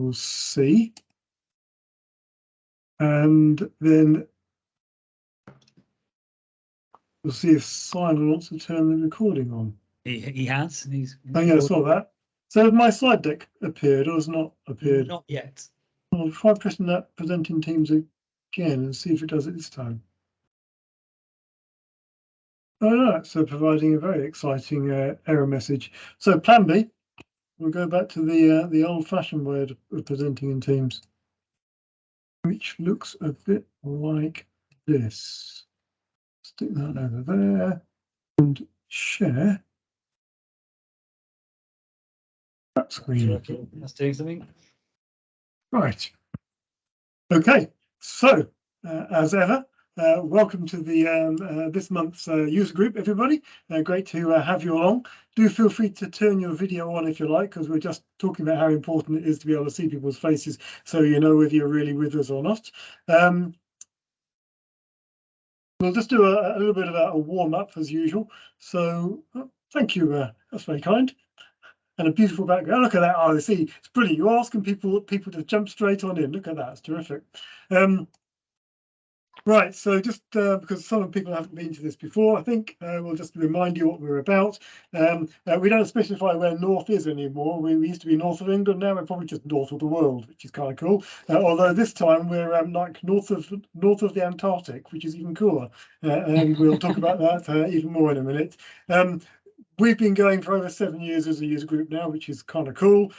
Control C. And then we'll see if Simon wants to turn the recording on. He has. Oh yeah, I saw that. So has my slide deck appeared or has not appeared? Not yet. I'll try pressing that presenting Teams again and see if it does it this time. Oh no, so providing a very exciting error message. So plan B, we'll go back to the old-fashioned way of presenting in Teams, which looks a bit like this. Stick that over there and share that screen. That's doing something. Right. Okay. So as ever, welcome to the this month's user group, everybody. Great to have you along. Do feel free to turn your video on if you like, because we're just talking about how important it is to be able to see people's faces, so you know whether you're really with us or not. We'll just do a little bit of a warm up as usual. So thank you. That's very kind. And a beautiful background. Look at that. Oh, see, it's brilliant. You're asking people to jump straight on in. Look at that. It's terrific. Right, so just because some people haven't been to this before, I think we'll just remind you what we're about. We don't specify where north is anymore. We used to be north of England, now we're probably just north of the world, which is kind of cool. Although this time we're like north of the Antarctic, which is even cooler. And we'll talk about that even more in a minute. We've been going for over 7 years as a user group now, which is kind of cool.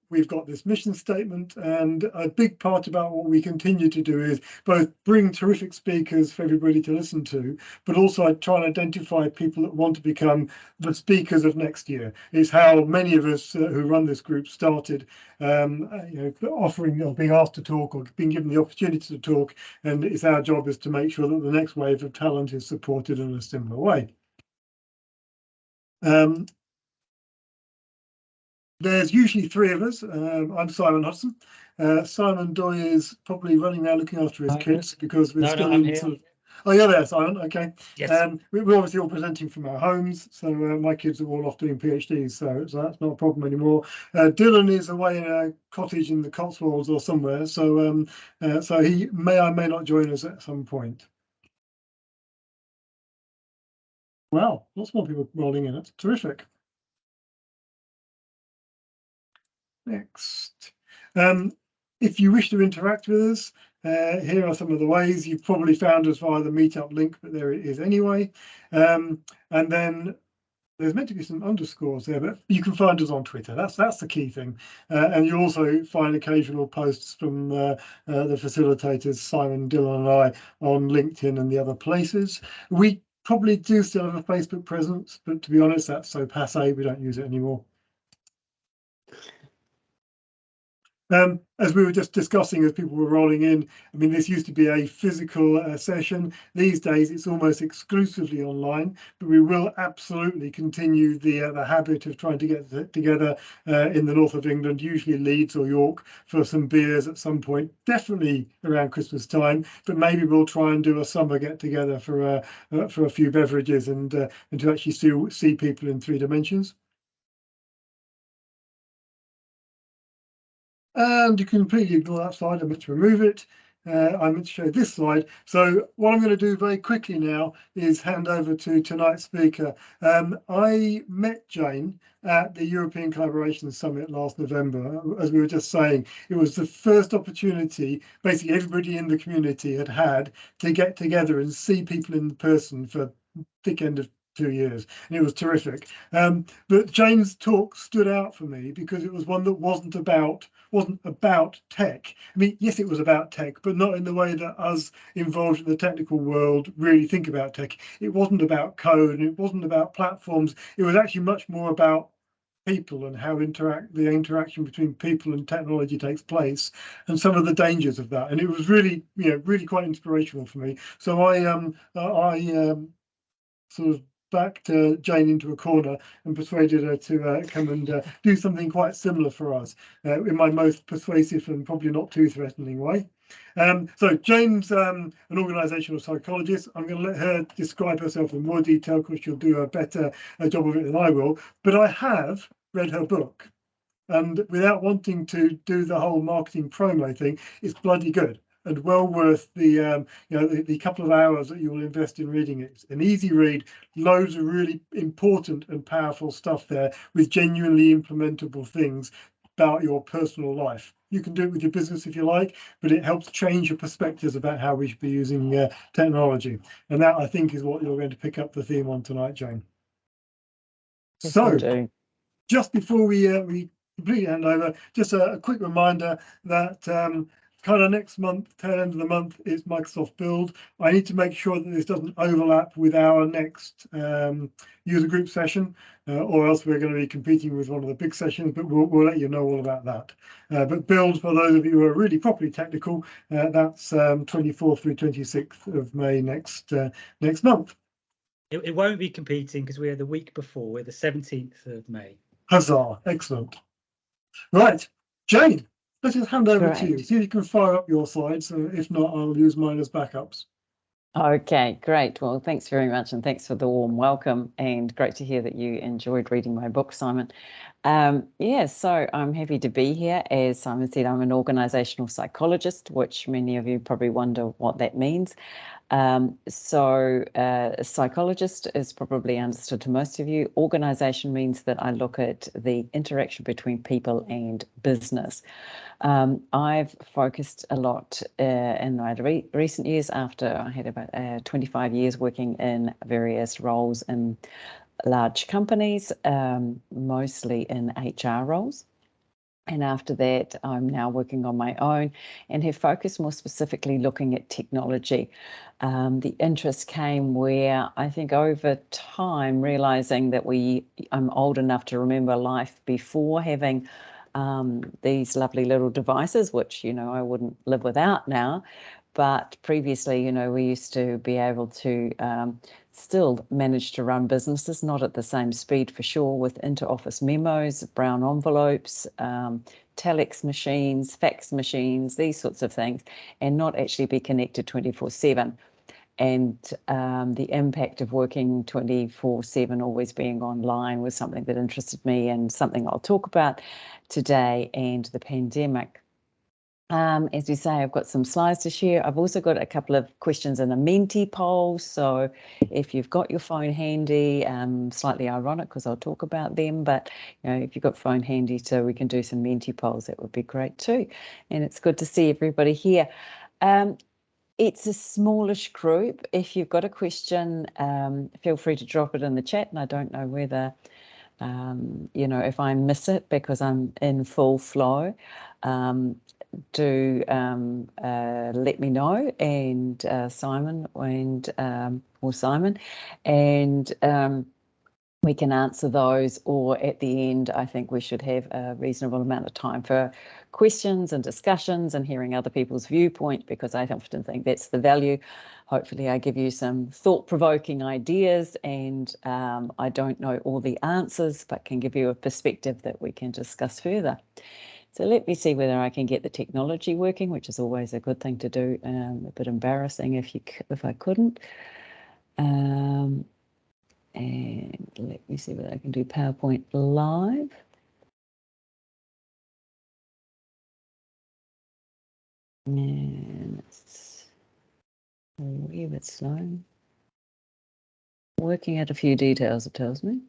We've got this mission statement, and a big part about what we continue to do is both bring terrific speakers for everybody to listen to, but also try and identify people that want to become the speakers of next year. It's how many of us who run this group started, offering or being asked to talk or being given the opportunity to talk, and it's our job is to make sure that the next wave of talent is supported in a similar way. There's usually 3 of us. I'm Simon Hudson. Simon Doy is probably running around looking after his kids because we're still in sort of. Oh, you're there, Simon. Okay. Yes. We're obviously all presenting from our homes, so my kids are all off doing PhDs, so that's not a problem anymore. Dylan is away in a cottage in the Cotswolds or somewhere, so so he may or may not join us at some point. Wow, lots more people rolling in. That's terrific. Next. If you wish to interact with us, here are some of the ways. You've probably found us via the meetup link, but there it is anyway. And then there's meant to be some underscores there, but you can find us on Twitter. That's the key thing. And you'll also find occasional posts from the facilitators, Simon, Dylan and I, on LinkedIn and the other places. We probably do still have a Facebook presence, but to be honest, that's so passé, we don't use it anymore. As we were just discussing as people were rolling in, I mean, this used to be a physical session. These days it's almost exclusively online, but we will absolutely continue the habit of trying to get together in the north of England, usually Leeds or York, for some beers at some point, definitely around Christmas time, but maybe we'll try and do a summer get together for a few beverages and to actually see people in 3 dimensions. And you can completely ignore that slide. I meant to remove it. I meant to show this slide. So what I'm going to do very quickly now is hand over to tonight's speaker. I met Jane at the European Collaboration Summit last November. As we were just saying, it was the first opportunity basically everybody in the community had to get together and see people in person for thick end of 2 years, and it was terrific. But Jane's talk stood out for me because it was one that wasn't about tech. I mean, yes, it was about tech, but not in the way that us involved in the technical world really think about tech. It wasn't about code, and it wasn't about platforms. It was actually much more about people and how the interaction between people and technology takes place, and some of the dangers of that. And it was really, really quite inspirational for me. So I sort of backed Jane into a corner and persuaded her to come and do something quite similar for us in my most persuasive and probably not too threatening way. So Jane's an organisational psychologist. I'm going to let her describe herself in more detail because she'll do a better job of it than I will. But I have read her book. and without wanting to do the whole marketing promo thing, it's bloody good and well worth the the couple of hours that you will invest in reading it. It's an easy read, loads of really important and powerful stuff there with genuinely implementable things about your personal life. You can do it with your business if you like, but it helps change your perspectives about how we should be using technology. And that, I think, is what you're going to pick up the theme on tonight, Jane. Yes, So, I do. just before we completely hand over, just a quick reminder that kind of next month, tail end of the month, is Microsoft Build. I need to make sure that this doesn't overlap with our next user group session, or else we're going to be competing with one of the big sessions, but we'll let you know all about that. But Build, for those of you who are really properly technical, that's 24th through 26th of May next month. It won't be competing because we're the week before. We're the 17th of May. Huzzah! Excellent. Right, Jane, let's just hand over to you. Great. See if you can fire up your slides. If not, I'll use mine as backups. Okay, great. Well, thanks very much, and thanks for the warm welcome, and great to hear that you enjoyed reading my book, Simon. So I'm happy to be here. As Simon said, I'm an organisational psychologist, which many of you probably wonder what that means. A psychologist is probably understood to most of you. Organisation means that I look at the interaction between people and business. I've focused a lot in my recent years, after I had about 25 years working in various roles in large companies, mostly in HR roles. And after that, I'm now working on my own and have focused more specifically looking at technology. The interest came where I think over time, realizing that I'm old enough to remember life before having these lovely little devices, which, I wouldn't live without now. But previously, we used to be able to still manage to run businesses, not at the same speed for sure, with inter-office memos, brown envelopes, telex machines, fax machines, these sorts of things, and not actually be connected 24/7. And the impact of working 24/7, always being online, was something that interested me, and something I'll talk about today, and the pandemic. As we say, I've got some slides to share. I've also got a couple of questions in a Menti poll. So if you've got your phone handy, slightly ironic because I'll talk about them, but if you've got phone handy so we can do some Menti polls, that would be great too. And it's good to see everybody here. It's a smallish group. If you've got a question, feel free to drop it in the chat, and I don't know whether if I miss it because I'm in full flow, do let me know, and Simon or Simon, and we can answer those, or at the end, I think we should have a reasonable amount of time for questions and discussions and hearing other people's viewpoint, because I often think that's the value. Hopefully I give you some thought-provoking ideas, and I don't know all the answers, but can give you a perspective that we can discuss further. So let me see whether I can get the technology working, which is always a good thing to do. A bit embarrassing if I couldn't. And let me see whether I can do PowerPoint live. And it's a wee bit slow. Working out a few details, it tells me.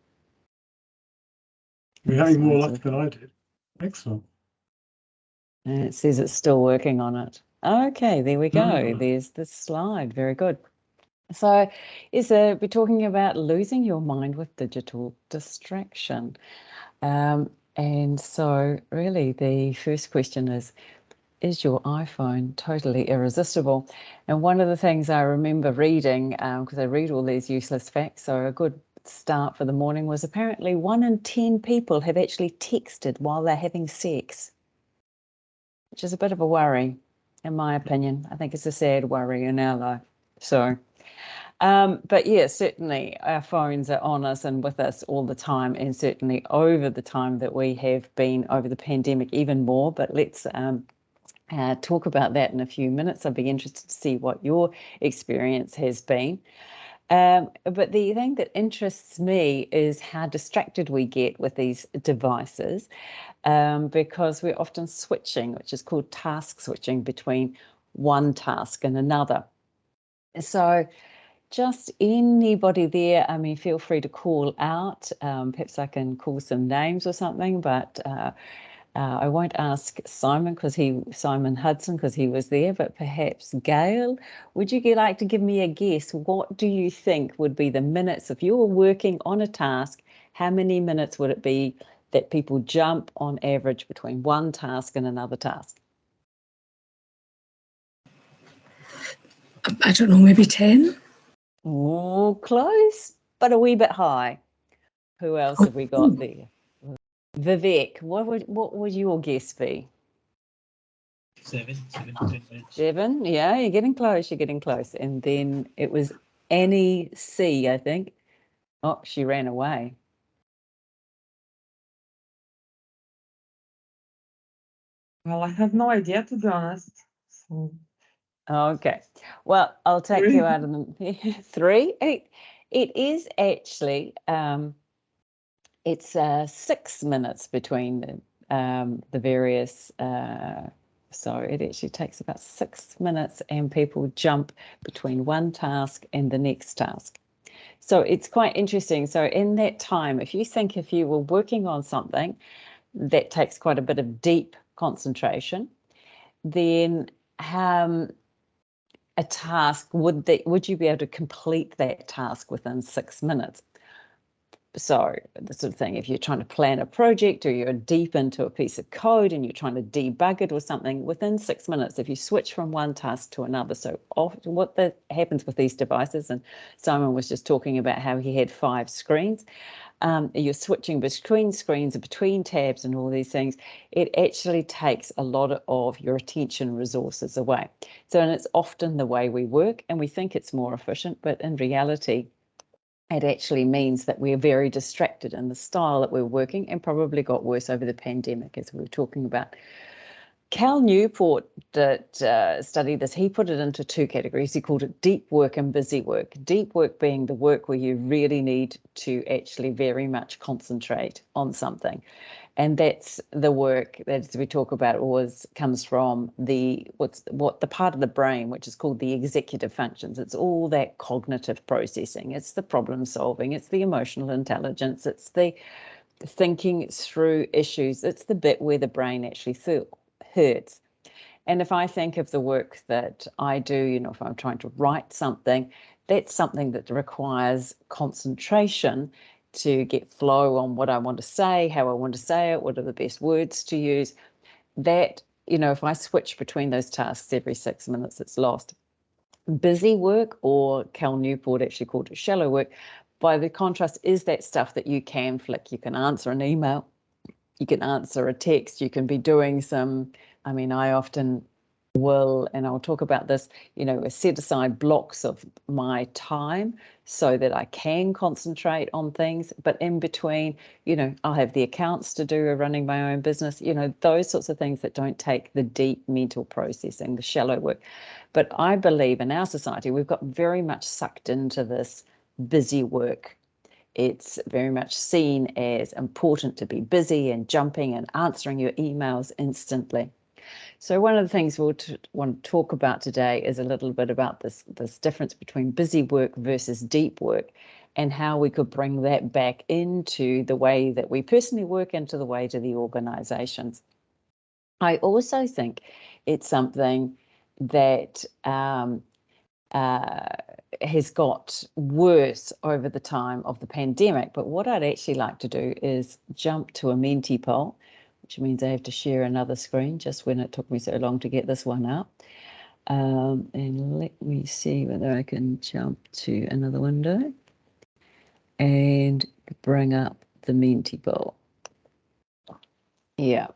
You're having more luck than I did. Excellent. And it says it's still working on it. Okay, there we go. There's the slide. Very good. So we're talking about losing your mind with digital distraction. And so really the first question is your iPhone totally irresistible? And one of the things I remember reading, because I read all these useless facts, so a good start for the morning was apparently 1 in 10 people have actually texted while they're having sex, which is a bit of a worry, in my opinion. I think it's a sad worry in our life. So, but yeah, certainly our phones are on us and with us all the time, and certainly over the time that we have been over the pandemic even more. But let's talk about that in a few minutes. I'd be interested to see what your experience has been. But the thing that interests me is how distracted we get with these devices, because we're often switching, which is called task switching, between one task and another. So just anybody there, I mean, feel free to call out. Perhaps I can call some names or something, but I won't ask Simon Hudson, because he was there, but perhaps Gail, would you like to give me a guess? What do you think would be the minutes if you were working on a task? How many minutes would it be that people jump on average between one task and another task? I don't know, maybe 10? Oh, close, but a wee bit high. Who else have we got there? Vivek, what would your guess be? 7. 7, yeah, you're getting close. And then it was Annie C, I think. Oh, she ran away. Well, I have no idea, to be honest. So, Okay, well, I'll take 3. you out of the 3. It is actually it's 6 minutes between the various. So it actually takes about 6 minutes, and people jump between one task and the next task. So it's quite interesting. So in that time, if you were working on something that takes quite a bit of deep concentration, then a task, would you be able to complete that task within 6 minutes? So the sort of thing, if you're trying to plan a project or you're deep into a piece of code and you're trying to debug it or something, within 6 minutes, if you switch from one task to another. So often what happens with these devices, and Simon was just talking about how he had 5 screens, you're switching between screens and between tabs and all these things. It actually takes a lot of your attention resources away. So, and it's often the way we work, and we think it's more efficient, but in reality, it actually means that we're very distracted in the style that we're working, and probably got worse over the pandemic, as we were talking about. Cal Newport that studied this, he put it into 2 categories. He called it deep work and busy work. Deep work being the work where you really need to actually very much concentrate on something. And that's the work that, as we talk about, always comes from the part of the brain which is called the executive functions. It's all that cognitive processing. It's the problem solving. It's the emotional intelligence. It's the thinking through issues. It's the bit where the brain actually hurts. And if I think of the work that I do, if I'm trying to write something, that's something that requires concentration to get flow on what I want to say, how I want to say it, what are the best words to use. That, if I switch between those tasks every 6 minutes, it's lost. Busy work, or Cal Newport actually called it shallow work, by the contrast, is that stuff that you can flick. You can answer an email, you can answer a text, you can be doing some, I often will, and I'll talk about this, set aside blocks of my time so that I can concentrate on things. But in between, I'll have the accounts to do, running my own business, those sorts of things that don't take the deep mental processing, the shallow work. But I believe in our society, we've got very much sucked into this busy work. It's very much seen as important to be busy and jumping and answering your emails instantly. So one of the things we'll want to talk about today is a little bit about this difference between busy work versus deep work, and how we could bring that back into the way that we personally work, into the way to the organisations. I also think it's something that has got worse over the time of the pandemic. But what I'd actually like to do is jump to a Menti poll, which means I have to share another screen, just when it took me so long to get this one up. And let me see whether I can jump to another window and bring up the Menti poll. Yeah.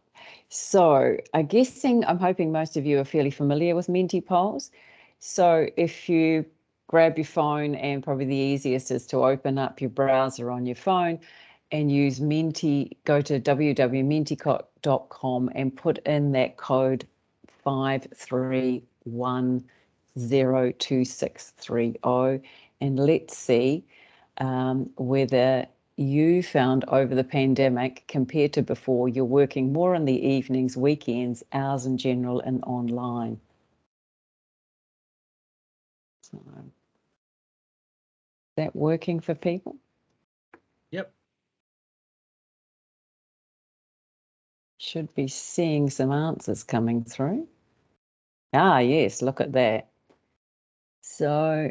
So I'm hoping most of you are fairly familiar with Menti polls. So if you grab your phone, and probably the easiest is to open up your browser on your phone and use Menti, go to www.menti.com and put in that code 5310260, and let's see whether you found over the pandemic compared to before, you're working more in the evenings, weekends, hours in general, and online. So, is that working for people? Yep. Should be seeing some answers coming through. Ah, yes, look at that. So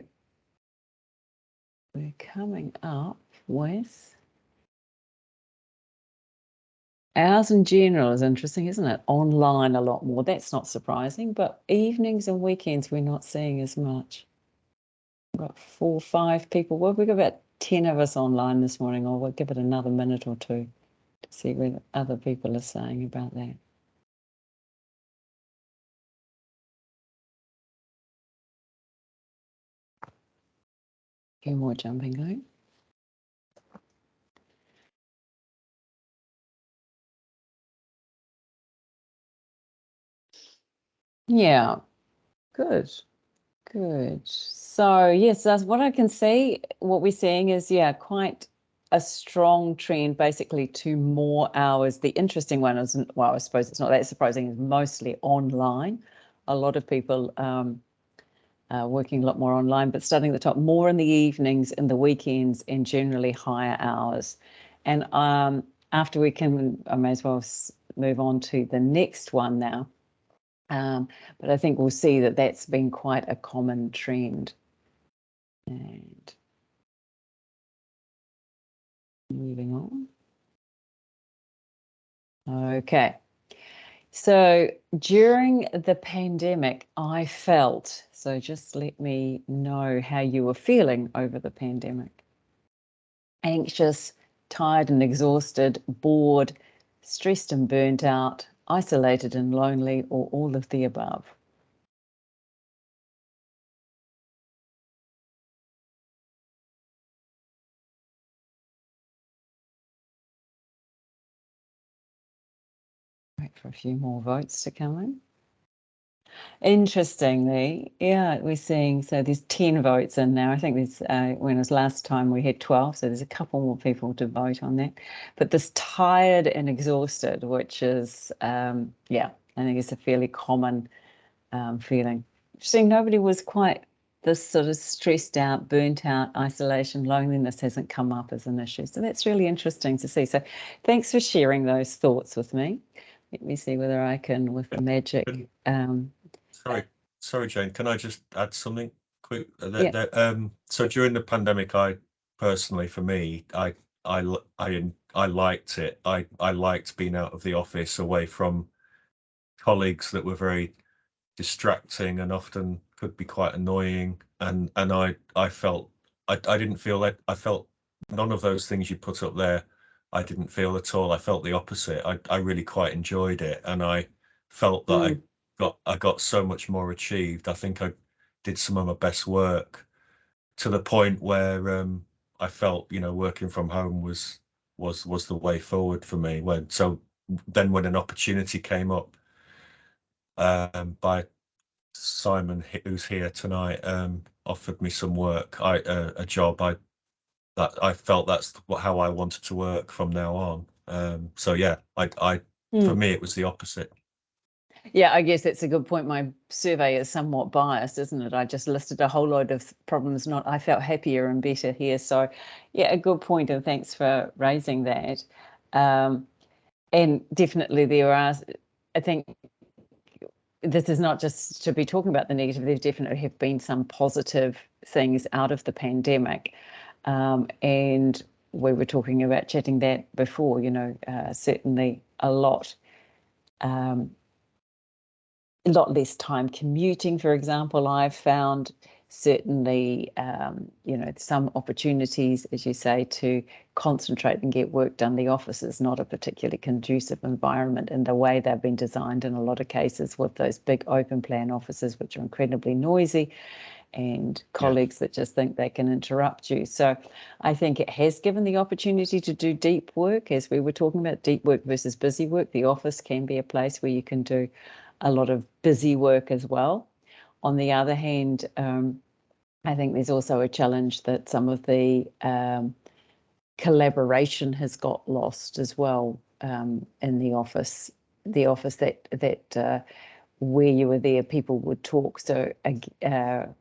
we're coming up with hours in general is interesting, isn't it? Online a lot more. That's not surprising, but evenings and weekends we're not seeing as much. We've got 4 or 5 people. Well, we've got about 10 of us online this morning. Or we'll give it another minute or two to see what other people are saying about that. A few more jumping though. Yeah, good. Good. So yes, that's what I can see. What we're seeing is, yeah, quite a strong trend basically to more hours. The interesting one is, well, I suppose it's not that surprising, is mostly online. A lot of people working a lot more online, but starting at the top, more in the evenings, in the weekends, and generally higher hours. And after we can, I may as well move on to the next one now. But I think we'll see that that's been quite a common trend. And moving on. Okay. So during the pandemic, I felt, so just let me know how you were feeling over the pandemic. Anxious, tired and exhausted, bored, stressed and burnt out, isolated and lonely, or all of the above. Wait for a few more votes to come in. Interestingly, yeah, we're seeing, so there's 10 votes in now. I think there's, when it was last time we had 12, so there's a couple more people to vote on that. But this tired and exhausted, which is, yeah, I think it's a fairly common feeling. Interesting, nobody was quite this sort of stressed out, burnt out, isolation, loneliness hasn't come up as an issue. So that's really interesting to see. So thanks for sharing those thoughts with me. Let me see whether I can, with the magic. Sorry, Jane. Can I just add something quick? Yeah. So during the pandemic, I personally, for me, I liked it. I liked being out of the office, away from colleagues that were very distracting and often could be quite annoying. And I felt I didn't feel that. I felt none of those things you put up there. I didn't feel at all. I felt the opposite. I really quite enjoyed it, and I felt that I got so much more achieved. I think I did some of my best work, to the point where I felt, working from home was the way forward for me. Then when an opportunity came up by Simon, who's here tonight, offered me some work, a job. I felt that's how I wanted to work from now on. So yeah, for me it was the opposite. Yeah, I guess that's a good point. My survey is somewhat biased, isn't it? I just listed a whole load of problems. I felt happier and better here. So yeah, a good point, and thanks for raising that. And definitely there are, I think this is not just to be talking about the negative, there definitely have been some positive things out of the pandemic. And we were talking about chatting that before, certainly a lot less time commuting, for example. I've found certainly, some opportunities, as you say, to concentrate and get work done. The office is not a particularly conducive environment in the way they've been designed in a lot of cases, with those big open plan offices, which are incredibly noisy, and colleagues that just think they can interrupt you. So I think it has given the opportunity to do deep work, as we were talking about, deep work versus busy work. The office can be a place where you can do a lot of busy work as well. On the other hand, I think there's also a challenge that some of the collaboration has got lost as well in the office. The office that where you were there, people would talk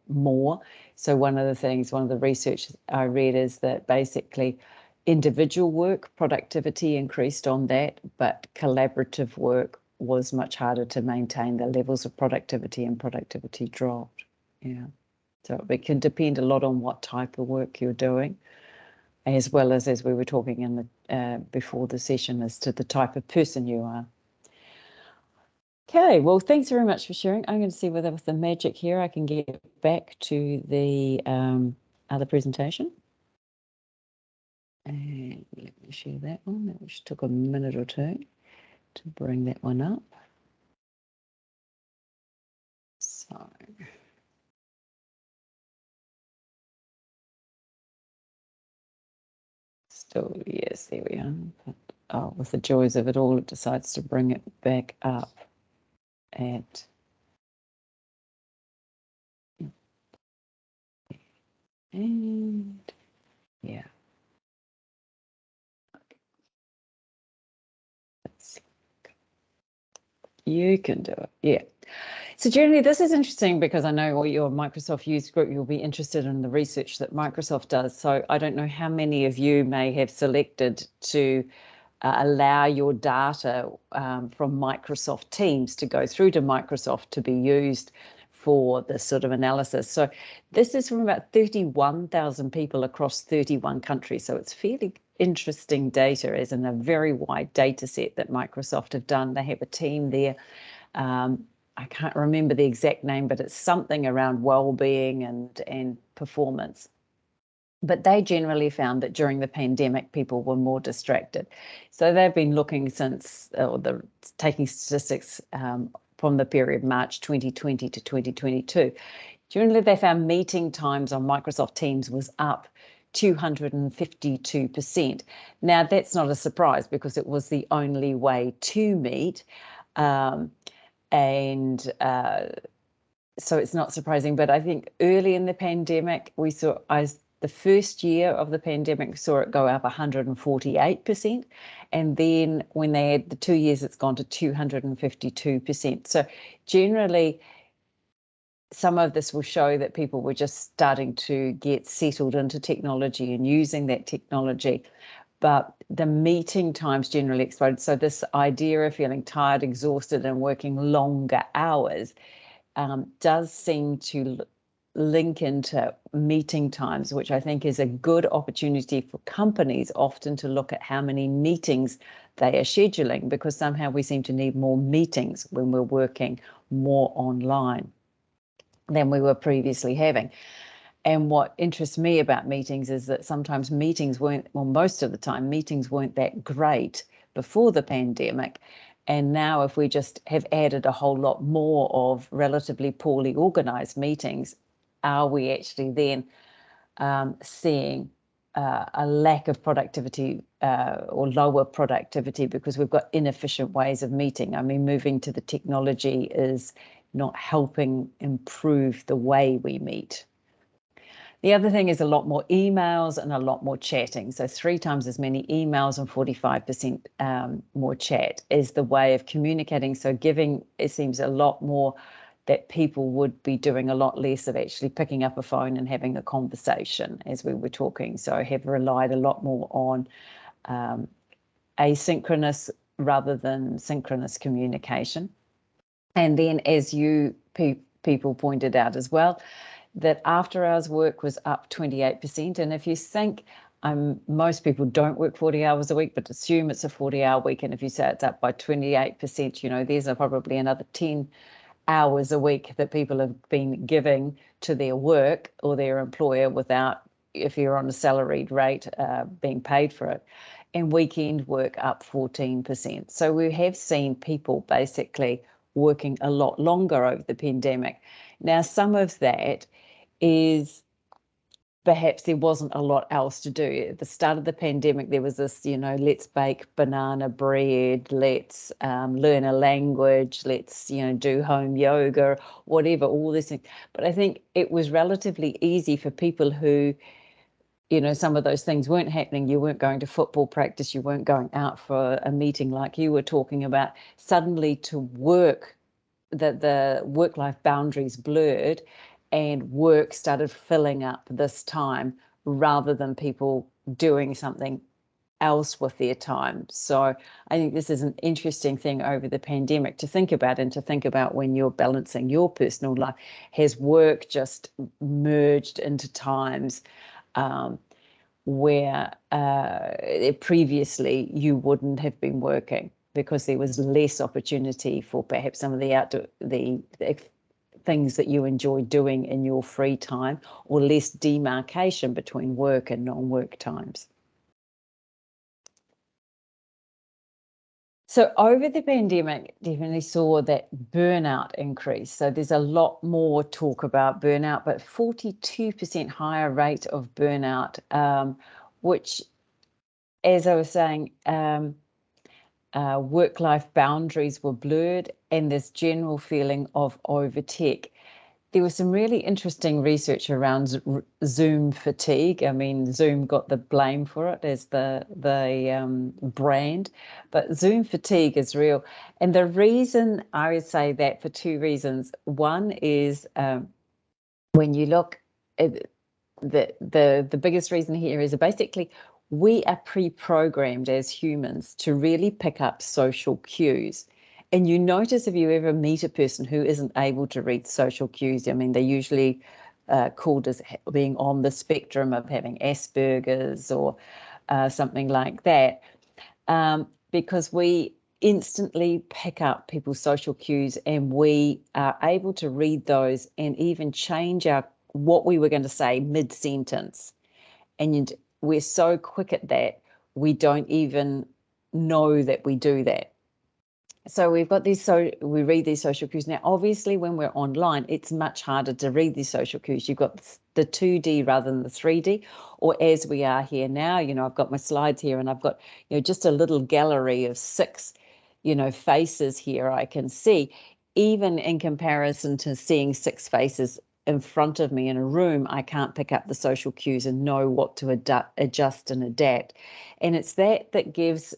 more. So one of the research I read is that basically individual work productivity increased on that, but collaborative work was much harder to maintain. The levels of productivity dropped. Yeah. So it can depend a lot on what type of work you're doing, as well as we were talking in the before the session, as to the type of person you are. Okay, well, thanks very much for sharing. I'm going to see whether with the magic here I can get back to the other presentation. And let me share that one. That just took a minute or two to bring that one up. So still, yes, there we are. But, oh, with the joys of it all, it decides to bring it back up at and yeah. You can do it. Yeah. So generally, this is interesting because I know all your Microsoft user group, you'll be interested in the research that Microsoft does. So I don't know how many of you may have selected to allow your data from Microsoft Teams to go through to Microsoft to be used for this sort of analysis. So this is from about 31,000 people across 31 countries. So it's fairly interesting data, as in a very wide data set that Microsoft have done. They have a team there. I can't remember the exact name, but it's something around well-being and performance. But they generally found that during the pandemic, people were more distracted. So they've been looking since, taking statistics from the period March 2020 to 2022. Generally, they found meeting times on Microsoft Teams was up 252%. Now, that's not a surprise because it was the only way to meet. So it's not surprising, but I think early in the pandemic, we saw, the first year of the pandemic, saw it go up 148%. And then when they had the 2 years, it's gone to 252%. So generally, some of this will show that people were just starting to get settled into technology and using that technology. But the meeting times generally exploded. So this idea of feeling tired, exhausted, and working longer hours does seem to link into meeting times, which I think is a good opportunity for companies often to look at how many meetings they are scheduling, because somehow we seem to need more meetings when we're working more online than we were previously having. And what interests me about meetings is that sometimes meetings weren't, well, most of the time, meetings weren't that great before the pandemic. And now if we just have added a whole lot more of relatively poorly organized meetings, are we actually then seeing a lack of productivity or lower productivity because we've got inefficient ways of meeting? I mean, moving to the technology is not helping improve the way we meet. The other thing is a lot more emails and a lot more chatting. So 3 times as many emails and 45% more chat is the way of communicating. So giving, it seems a lot more that people would be doing a lot less of actually picking up a phone and having a conversation as we were talking. So I have relied a lot more on asynchronous rather than synchronous communication. And then as you people pointed out as well, that after hours work was up 28%. And if you think, most people don't work 40 hours a week, but assume it's a 40-hour week. And if you say it's up by 28%, there's probably another 10 hours a week that people have been giving to their work or their employer without, if you're on a salaried rate, being paid for it. And weekend work up 14%. So we have seen people basically working a lot longer over the pandemic. Now, some of that is perhaps there wasn't a lot else to do. At the start of the pandemic, there was this, let's bake banana bread, let's learn a language, let's, do home yoga, whatever, all this thing. But I think it was relatively easy for people who, some of those things weren't happening. You weren't going to football practice, you weren't going out for a meeting like you were talking about, suddenly to work, that the work-life boundaries blurred and work started filling up this time rather than people doing something else with their time. So I think this is an interesting thing over the pandemic to think about, and to think about when you're balancing your personal life. Has work just merged into times where previously you wouldn't have been working because there was less opportunity for perhaps some of the outdoor the things that you enjoy doing in your free time, or less demarcation between work and non-work times. So over the pandemic, definitely saw that burnout increase. So there's a lot more talk about burnout, but 42% higher rate of burnout, which, as I was saying, work-life boundaries were blurred, and this general feeling of over-tech. There was some really interesting research around Zoom fatigue. I mean, Zoom got the blame for it as the brand, but Zoom fatigue is real. And the reason I would say that, for two reasons. One is when you look at the biggest reason here is basically we are pre-programmed as humans to really pick up social cues. And you notice, if you ever meet a person who isn't able to read social cues, I mean, they're usually called as being on the spectrum of having Asperger's or something like that, because we instantly pick up people's social cues, and we are able to read those and even change what we were going to say mid-sentence. And we're so quick at that, we don't even know that we do that. So we've got these, so we read these social cues. Now, obviously, when we're online, it's much harder to read these social cues. You've got the 2D rather than the 3D, or as we are here now, I've got my slides here, and I've got, just a little gallery of 6, faces here I can see. Even in comparison to seeing 6 faces in front of me in a room, I can't pick up the social cues and know what to adjust and adapt. And it's that gives,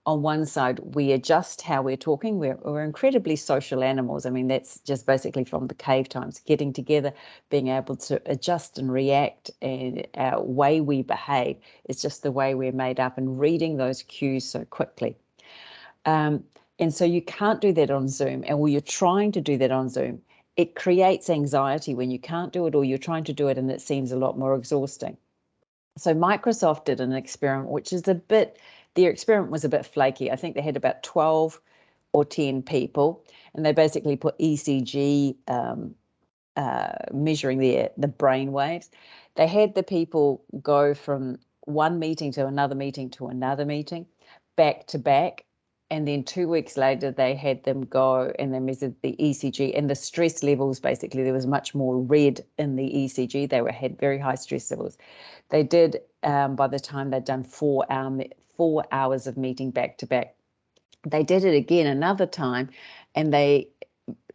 on one side, we adjust how we're talking. We're incredibly social animals. I mean, that's just basically from the cave times, getting together, being able to adjust and react, and our way we behave is just the way we're made up, and reading those cues so quickly. And so you can't do that on Zoom. And when you're trying to do that on Zoom, it creates anxiety when you can't do it, or you're trying to do it and it seems a lot more exhausting. So Microsoft did an experiment, which is their experiment was a bit flaky. I think they had about 12 or 10 people, and they basically put ECG measuring the brain waves. They had the people go from one meeting to another meeting to another meeting, back to back. And then 2 weeks later, they had them go and they measured the ECG and the stress levels. Basically, there was much more red in the ECG. They had very high stress levels. They did, by the time they'd done 4 hours of meeting back to back, they did it again another time, and they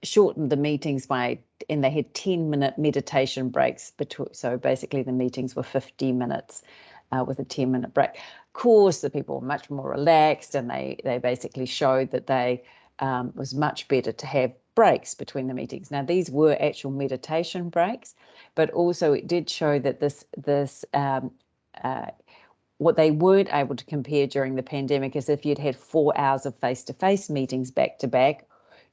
shortened the meetings and they had 10-minute meditation breaks between. So basically, the meetings were 50 minutes with a 10-minute break. Of course, the people were much more relaxed, and they basically showed that they was much better to have breaks between the meetings. Now, these were actual meditation breaks, but also it did show that what they weren't able to compare during the pandemic is if you'd had 4 hours of face-to-face meetings back to back,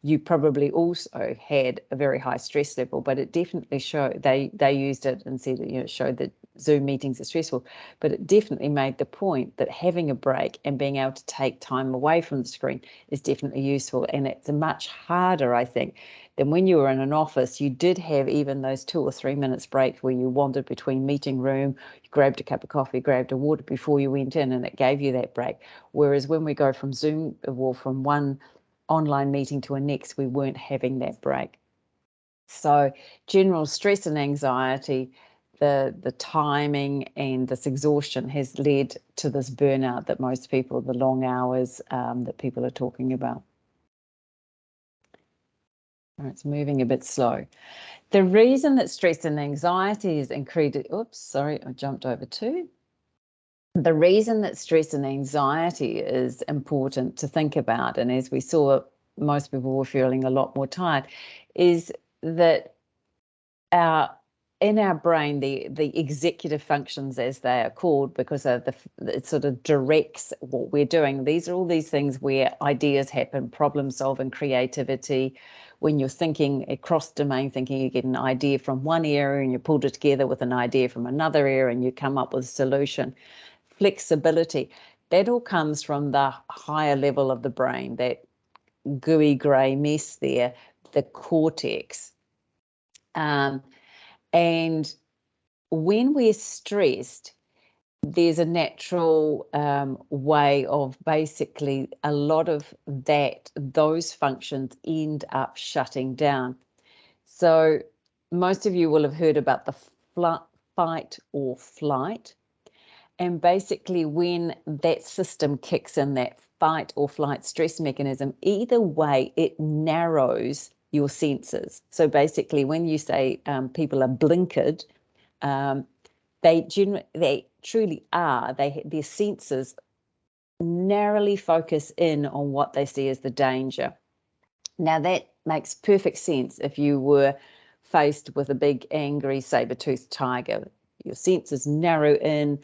you probably also had a very high stress level. But it definitely showed, they used it and said, it showed that Zoom meetings are stressful, but it definitely made the point that having a break and being able to take time away from the screen is definitely useful. And it's much harder, I think, than when you were in an office. You did have even those 2 or 3 minutes break where you wandered between meeting room, you grabbed a cup of coffee, grabbed a water before you went in, and it gave you that break. Whereas when we go from Zoom, or from one online meeting to a next, we weren't having that break. So general stress and anxiety, the timing and this exhaustion has led to this burnout that most people, the long hours that people are talking about. It's moving a bit slow. The reason that stress and anxiety is increased, oops, sorry, I jumped over two. The reason that stress and anxiety is important to think about, and as we saw, most people were feeling a lot more tired, is that in our brain, the executive functions, as they are called, because of it sort of directs what we're doing. These are all these things where ideas happen, problem solving, creativity. When you're thinking across domain thinking, you get an idea from one area and you pull it together with an idea from another area and you come up with a solution. Flexibility, that all comes from the higher level of the brain, that gooey grey mess there, the cortex. And when we're stressed, there's a natural way of basically a lot of those functions end up shutting down. So most of you will have heard about the fight or flight. And basically when that system kicks in, that fight or flight stress mechanism, either way, it narrows your senses. So basically when you say people are blinkered, they truly are. Their senses narrowly focus in on what they see as the danger. Now that makes perfect sense if you were faced with a big angry saber-toothed tiger. Your senses narrow in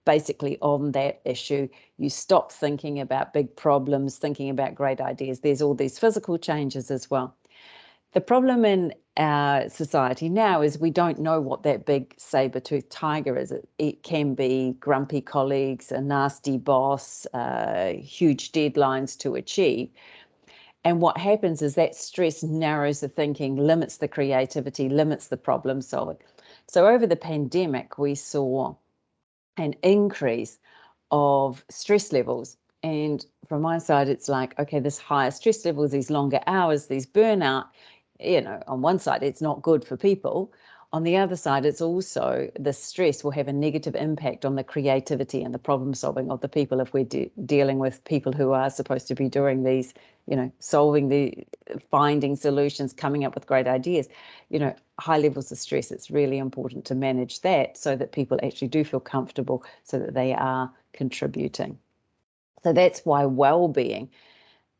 basically on that issue. You stop thinking about big problems, thinking about great ideas. There's all these physical changes as well. The problem in our society now is we don't know what that big saber-toothed tiger is. It can be grumpy colleagues, a nasty boss, huge deadlines to achieve. And what happens is that stress narrows the thinking, limits the creativity, limits the problem solving. So over the pandemic, we saw an increase of stress levels. And from my side, it's like, okay, this higher stress levels, these longer hours, these burnout, on one side, it's not good for people. On the other side, it's also the stress will have a negative impact on the creativity and the problem solving of the people if we're dealing with people who are supposed to be doing these, finding solutions, coming up with great ideas. High levels of stress, it's really important to manage that so that people actually do feel comfortable, so that they are contributing. So that's why well-being,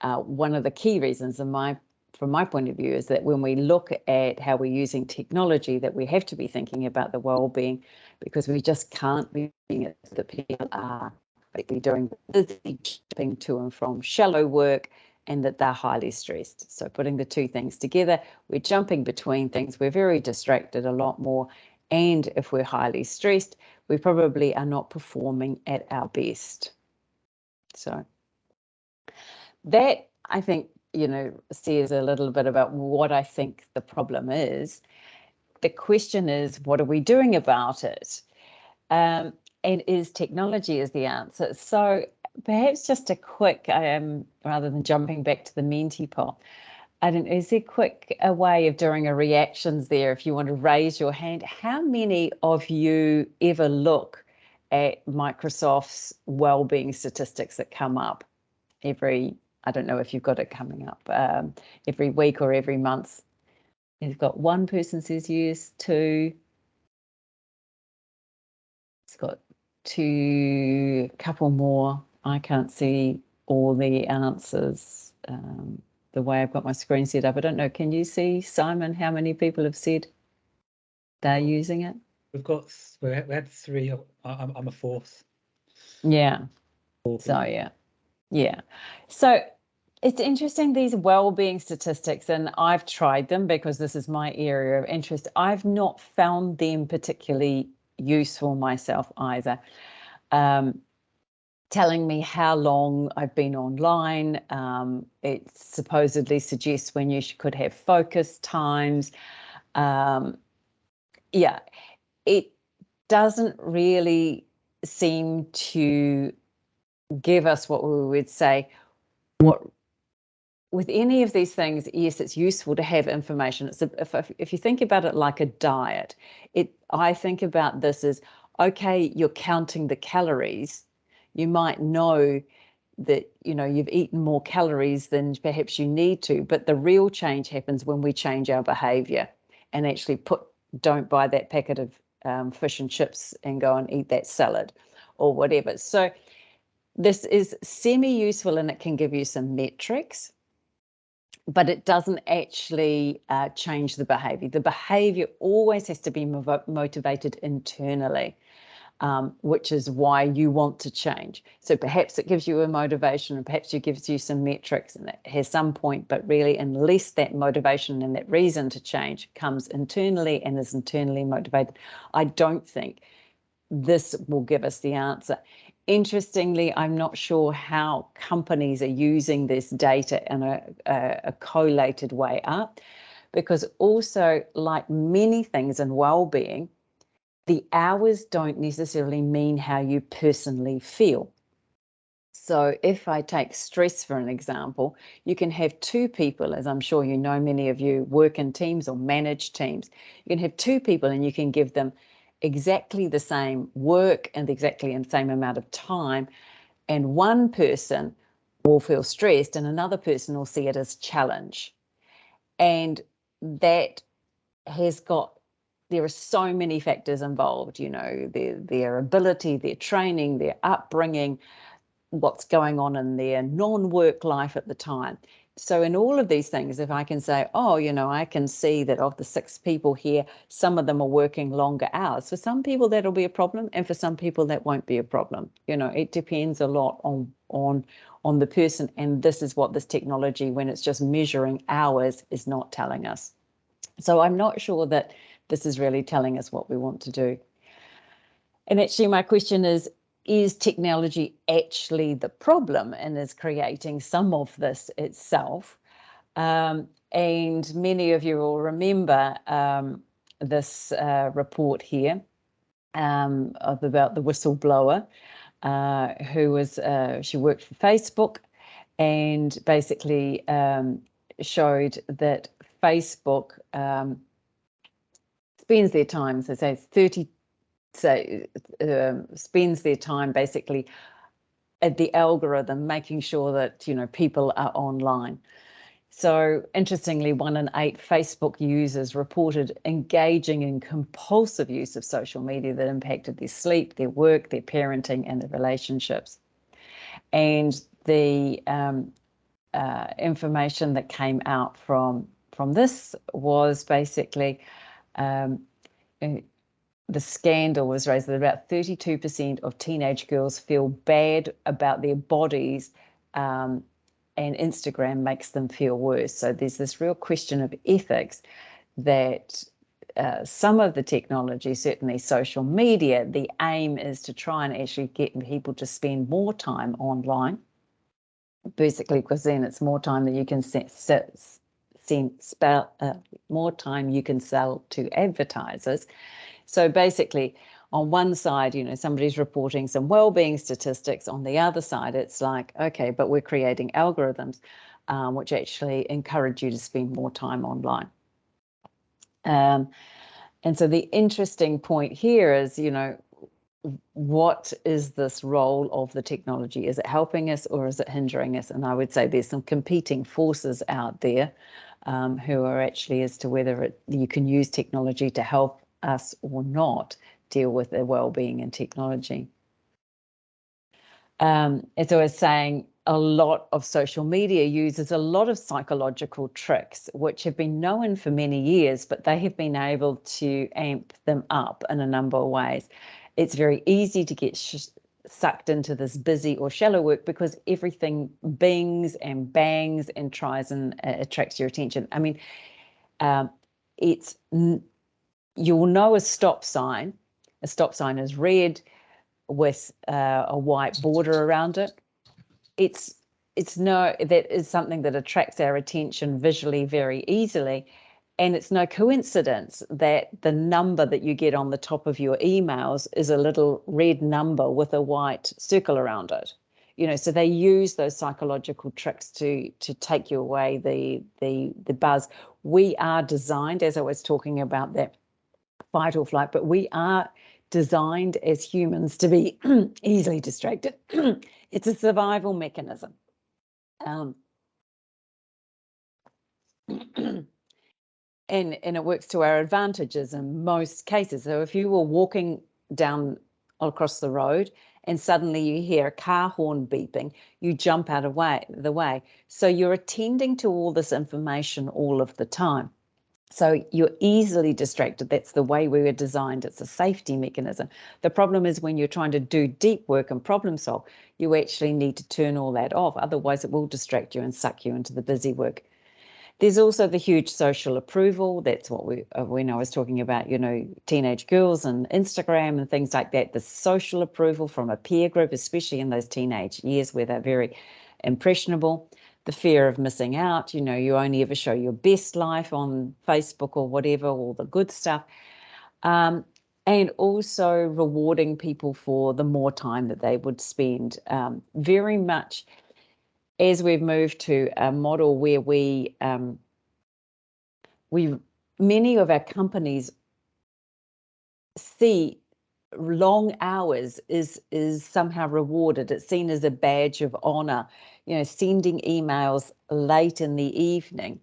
one of the key reasons from my point of view, is that when we look at how we're using technology, that we have to be thinking about the well-being, because we just can't be doing it that people are basically doing busy jumping to and from shallow work, and that they're highly stressed. So putting the two things together, we're jumping between things, we're very distracted a lot more, and if we're highly stressed, we probably are not performing at our best. So that, I think, says a little bit about what I think the problem is. The question is, what are we doing about it? And is technology is the answer? So perhaps just a quick, rather than jumping back to the Menti poll, is there a way of doing a reactions there? If you want to raise your hand, how many of you ever look at Microsoft's well-being statistics that come up I don't know if you've got it coming up every week or every month? You've got one person says yes, two. It's got two, couple more. I can't see all the answers the way I've got my screen set up. I don't know. Can you see, Simon, how many people have said they're using it? We had three. I'm a fourth. Yeah. So yeah. So it's interesting, these well-being statistics, and I've tried them because this is my area of interest. I've not found them particularly useful myself either. Telling me how long I've been online. It supposedly suggests when you could have focus times. It doesn't really seem to give us what we would say, what with any of these things, yes, it's useful to have information. It's if you think about it like a diet, I think about this as, okay, you're counting the calories. You might know that, you know, you've eaten more calories than perhaps you need to, but the real change happens when we change our behavior and actually don't buy that packet of fish and chips and go and eat that salad or whatever. So this is semi-useful and it can give you some metrics, but it doesn't actually change the behavior. The behavior always has to be motivated internally, which is why you want to change. So perhaps it gives you a motivation and perhaps it gives you some metrics and it has some point, but really unless that motivation and that reason to change comes internally and is internally motivated, I don't think this will give us the answer. Interestingly, I'm not sure how companies are using this data in a collated way up, because also, like many things in well-being, the hours don't necessarily mean how you personally feel. So if I take stress for an example, you can have two people, as I'm sure you know, many of you work in teams or manage teams. You can have two people and you can give them exactly the same work and exactly the same amount of time, and one person will feel stressed and another person will see it as challenge. And that has got, there are so many factors involved, you know, their ability, their training, their upbringing, what's going on in their non-work life at the time. So in all of these things, if I can say, oh, you know, I can see that of the 6 people here, some of them are working longer hours. For some people, that'll be a problem. And for some people, that won't be a problem. You know, it depends a lot on the person. And this is what this technology, when it's just measuring hours, is not telling us. So I'm not sure that this is really telling us what we want to do. And actually, my question is technology actually the problem and is creating some of this itself? And many of you will remember this report here about the whistleblower who was, she worked for Facebook and basically showed that Facebook spends their time, so say 30, spends their time basically at the algorithm, making sure that, you know, people are online. So interestingly, 1 in 8 Facebook users reported engaging in compulsive use of social media that impacted their sleep, their work, their parenting, and their relationships. And the information that came out from this was basically the scandal was raised that about 32% of teenage girls feel bad about their bodies, and Instagram makes them feel worse. So there's this real question of ethics that some of the technology, certainly social media, the aim is to try and actually get people to spend more time online, basically, because then it's more time that you can more time you can sell to advertisers. So basically, on one side, you know, somebody's reporting some well-being statistics. On the other side, it's like, okay, but we're creating algorithms which actually encourage you to spend more time online. And so the interesting point here is, you know, what is this role of the technology? Is it helping us or is it hindering us? And I would say there's some competing forces out there who are actually as to whether you can use technology to help us or not deal with their well-being and technology. As I was saying, a lot of social media uses a lot of psychological tricks, which have been known for many years, but they have been able to amp them up in a number of ways. It's very easy to get sucked into this busy or shallow work because everything bings and bangs and tries and attracts your attention. I mean, you'll know a stop sign. A stop sign is red with a white border around it. That is something that attracts our attention visually very easily. And it's no coincidence that the number that you get on the top of your emails is a little red number with a white circle around it. so they use those psychological tricks to take you away the buzz. We are designed, as I was talking about that fight or flight, but we are designed as humans to be easily distracted. It's a survival mechanism. And it works to our advantages in most cases. So if you were walking down across the road and suddenly you hear a car horn beeping, you jump out of the way. So you're attending to all this information all of the time. So you're easily distracted. That's the way we were designed. It's a safety mechanism. The problem is when you're trying to do deep work and problem solve, you actually need to turn all that off. Otherwise, it will distract you and suck you into the busy work. There's also the huge social approval. That's what when I was talking about, teenage girls and Instagram and things like that, the social approval from a peer group, especially in those teenage years where they're very impressionable. The fear of missing out, you only ever show your best life on Facebook or whatever, all the good stuff. And also rewarding people for the more time that they would spend. Very much as we've moved to a model where many of our companies see long hours is somehow rewarded. It's seen as a badge of honor, sending emails late in the evening.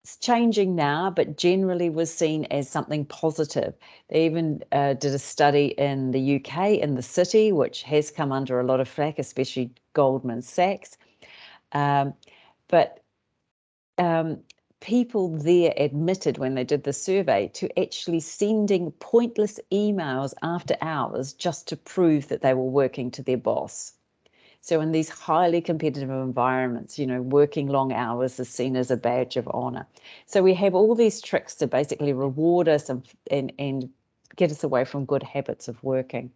It's changing now, but generally was seen as something positive. They even did a study in the UK, in the city, which has come under a lot of flack, especially Goldman Sachs. But people there admitted when they did the survey to actually sending pointless emails after hours just to prove that they were working to their boss. So in these highly competitive environments, working long hours is seen as a badge of honor. So we have all these tricks to basically reward us and get us away from good habits of working.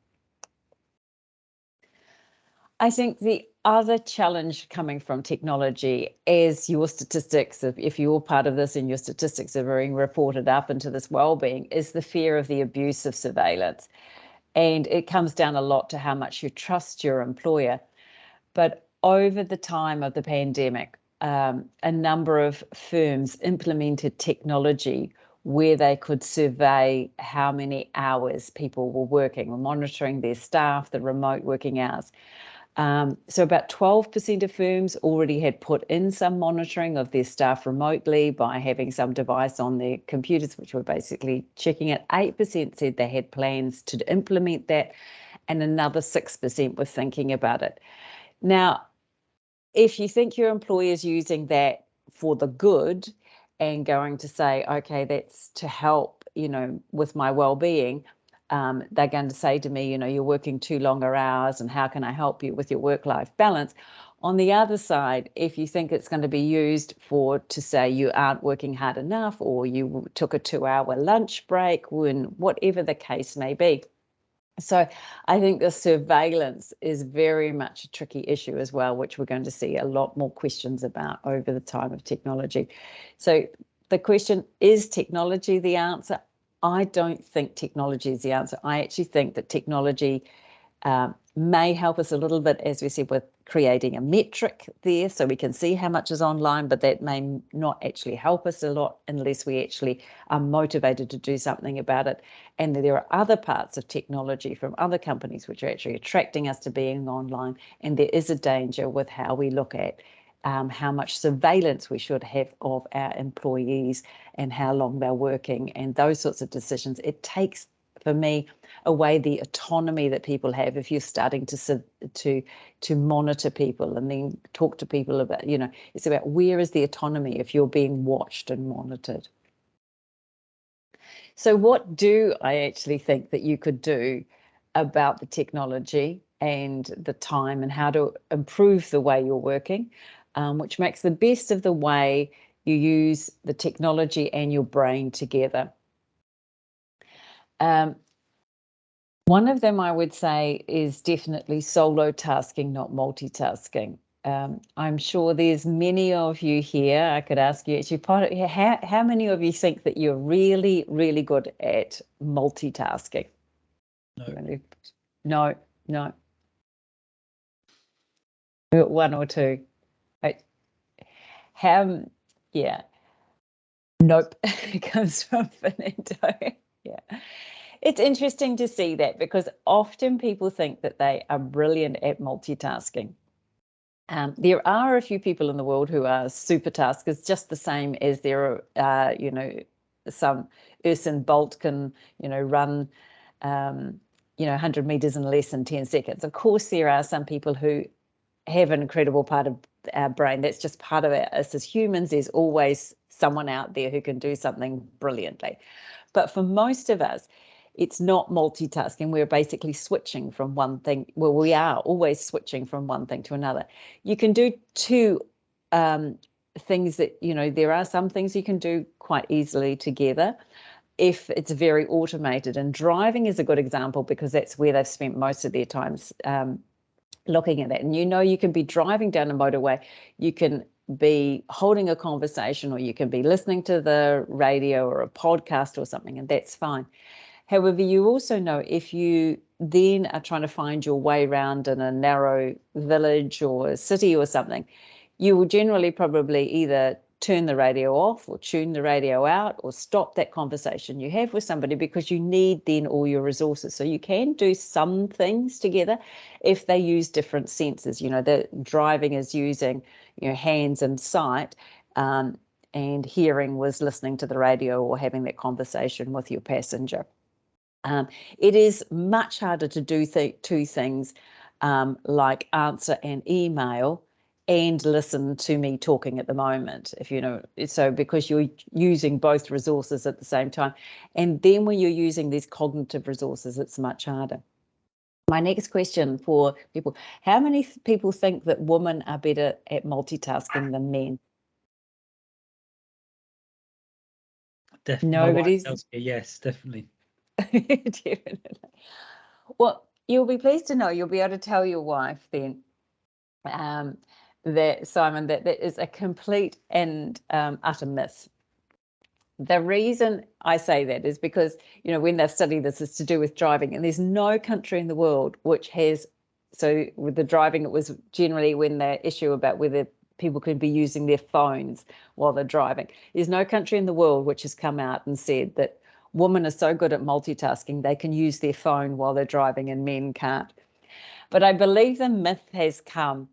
I think the other challenge coming from technology, as your statistics, if you're part of this and your statistics are being reported up into this wellbeing, is the fear of the abuse of surveillance. And it comes down a lot to how much you trust your employer. But over the time of the pandemic, a number of firms implemented technology where they could survey how many hours people were working, monitoring their staff, the remote working hours. So about 12% of firms already had put in some monitoring of their staff remotely by having some device on their computers, which were basically checking it. 8% said they had plans to implement that, and another 6% were thinking about it. Now, if you think your employer is using that for the good and going to say, okay, that's to help, with my well-being, they're going to say to me, you're working too longer hours and how can I help you with your work-life balance? On the other side, if you think it's going to be used to say you aren't working hard enough or you took a 2-hour lunch break, whatever the case may be. So I think the surveillance is very much a tricky issue as well, which we're going to see a lot more questions about over the time of technology. So the question, is technology the answer? I don't think technology is the answer. I actually think that technology may help us a little bit, as we said, with creating a metric there so we can see how much is online, but that may not actually help us a lot unless we actually are motivated to do something about it. And there are other parts of technology from other companies which are actually attracting us to being online, and there is a danger with how we look at how much surveillance we should have of our employees and how long they're working and those sorts of decisions. It takes, for me, away the autonomy that people have if you're starting to monitor people and then talk to people about, it's about where is the autonomy if you're being watched and monitored. So what do I actually think that you could do about the technology and the time and how to improve the way you're working, which makes the best of the way you use the technology and your brain together? One of them I would say is definitely solo tasking, not multitasking. I'm sure there's many of you here. I could ask you actually, how many of you think that you're really, really good at multitasking? No. One or two. Yeah. Nope, it comes from Fernando. Yeah. It's interesting to see that, because often people think that they are brilliant at multitasking. There are a few people in the world who are super taskers, just the same as there are, some Usain Bolt can, run, 100 meters in less than 10 seconds. Of course, there are some people who have an incredible part of our brain. That's just part of us as humans. There's always someone out there who can do something brilliantly. But for most of us, it's not multitasking. We're basically switching from one thing. Well, we are always switching from one thing to another. You can do two things that, there are some things you can do quite easily together if it's very automated. And driving is a good example, because that's where they've spent most of their times looking at that. And you can be driving down a motorway, you can be holding a conversation, or you can be listening to the radio or a podcast or something, and that's fine. However, you also know if you then are trying to find your way around in a narrow village or a city or something, you will generally probably either turn the radio off or tune the radio out or stop that conversation you have with somebody, because you need then all your resources. So you can do some things together if they use different senses. The driving is using hands and sight, and hearing was listening to the radio or having that conversation with your passenger. It is much harder to do two things like answer an email and listen to me talking at the moment, so because you're using both resources at the same time. And then when you're using these cognitive resources, it's much harder. My next question for people: how many people think that women are better at multitasking than men? Definitely. Nobody's. Yes, definitely. Definitely. Well, you'll be pleased to know, you'll be able to tell your wife then, that, Simon, that is a complete and utter myth. The reason I say that is because, when they've studied this, it's to do with driving, and there's no country in the world which has, so with the driving, it was generally when the issue about whether people could be using their phones while they're driving. There's no country in the world which has come out and said that women are so good at multitasking, they can use their phone while they're driving and men can't. But I believe the myth has come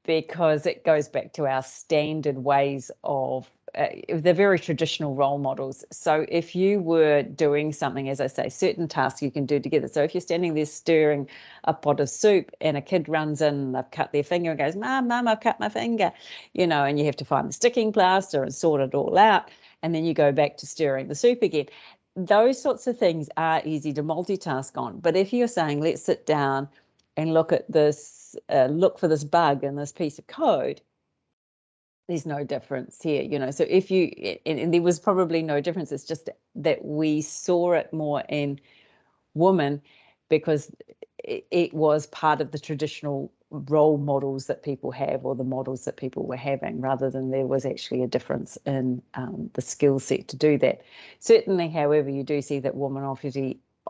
because it goes back to our standard ways of, they're very traditional role models. So if you were doing something, as I say, certain tasks you can do together. So if you're standing there stirring a pot of soup and a kid runs in and they've cut their finger and goes, Mum, I've cut my finger, and you have to find the sticking plaster and sort it all out. And then you go back to stirring the soup again. Those sorts of things are easy to multitask on. But if you're saying, let's sit down and look at this, look for this bug in this piece of code, there's no difference here, so if you, and there was probably no difference, it's just that we saw it more in women because it was part of the traditional role models that people have, or the models that people were having, rather than there was actually a difference in the skill set to do that. Certainly, however, you do see that women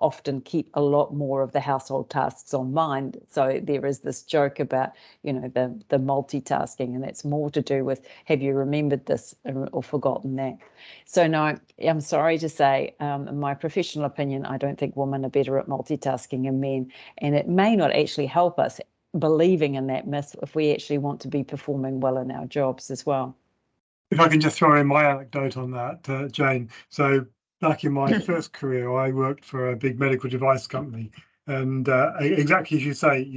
often keep a lot more of the household tasks on mind. So there is this joke about, the multitasking, and it's more to do with, have you remembered this or forgotten that? So no, I'm sorry to say, in my professional opinion, I don't think women are better at multitasking than men, and it may not actually help us believing in that myth if we actually want to be performing well in our jobs as well. If I can just throw in my anecdote on that, Jane. So back in my first career, I worked for a big medical device company. And exactly as you say,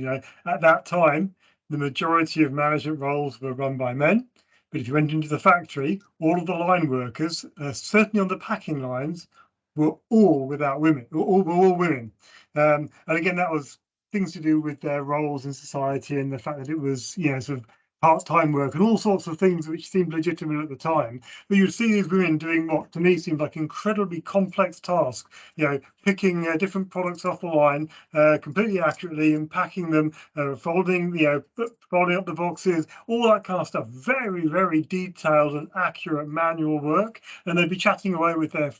at that time, the majority of management roles were run by men. But if you went into the factory, all of the line workers, certainly on the packing lines, were all without women, were all women. And again, that was things to do with their roles in society and the fact that it was, sort of part-time work and all sorts of things which seemed legitimate at the time. But you'd see these women doing what to me seemed like incredibly complex tasks, picking different products off the line completely accurately and packing them, folding up the boxes, all that kind of stuff. Very, very detailed and accurate manual work. And they'd be chatting away with their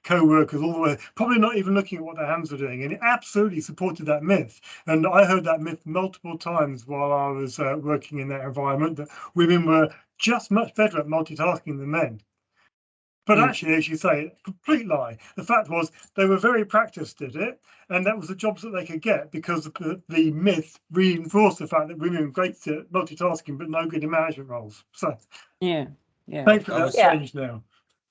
co-workers all the way, probably not even looking at what their hands were doing. And it absolutely supported that myth. And I heard that myth multiple times while I was working in that environment, that women were just much better at multitasking than men. But actually, as you say, complete lie. The fact was they were very practiced at it, and that was the jobs that they could get because the myth reinforced the fact that women were great at multitasking but no good in management roles. So thankfully that's changed now.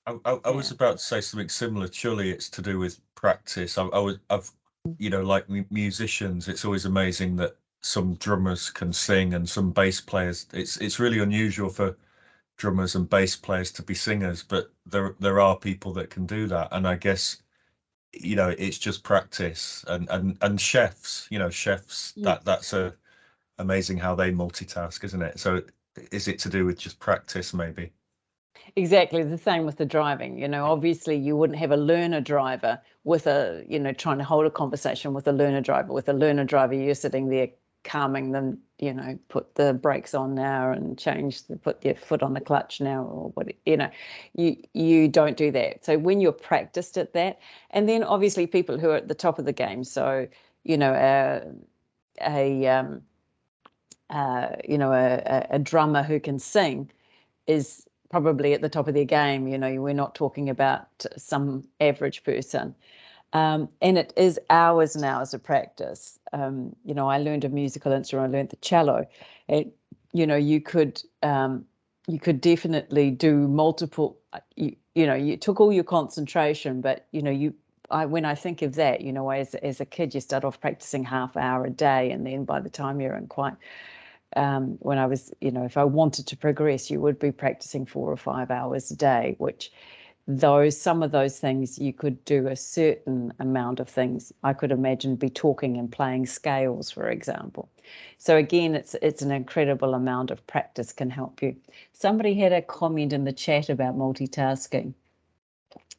I was about to say something similar. Surely it's to do with practice. I've like musicians, it's always amazing that some drummers can sing and some bass players. It's really unusual for drummers and bass players to be singers, but there are people that can do that. And I guess it's just practice. And chefs, that's amazing how they multitask, isn't it? So is it to do with just practice, maybe? Exactly the same with the driving. Obviously you wouldn't have a learner driver with trying to hold a conversation with a learner driver. With a learner driver, you're sitting there calming them, put the brakes on now and put your foot on the clutch now, or what, you don't do that. So when you're practiced at that, and then obviously people who are at the top of the game, so a drummer who can sing is probably at the top of their game. We're not talking about some average person. And it is hours and hours of practice. I learned a musical instrument. I learned the cello. And you could definitely do multiple. You took all your concentration, but when I think of that, as a kid, you start off practicing half hour a day, and then by the time you're in quite when I was, if I wanted to progress, you would be practicing 4 or 5 hours a day, which some of those things you could do a certain amount of things. I could imagine be talking and playing scales, for example. So again, it's an incredible amount of practice can help you. Somebody had a comment in the chat about multitasking,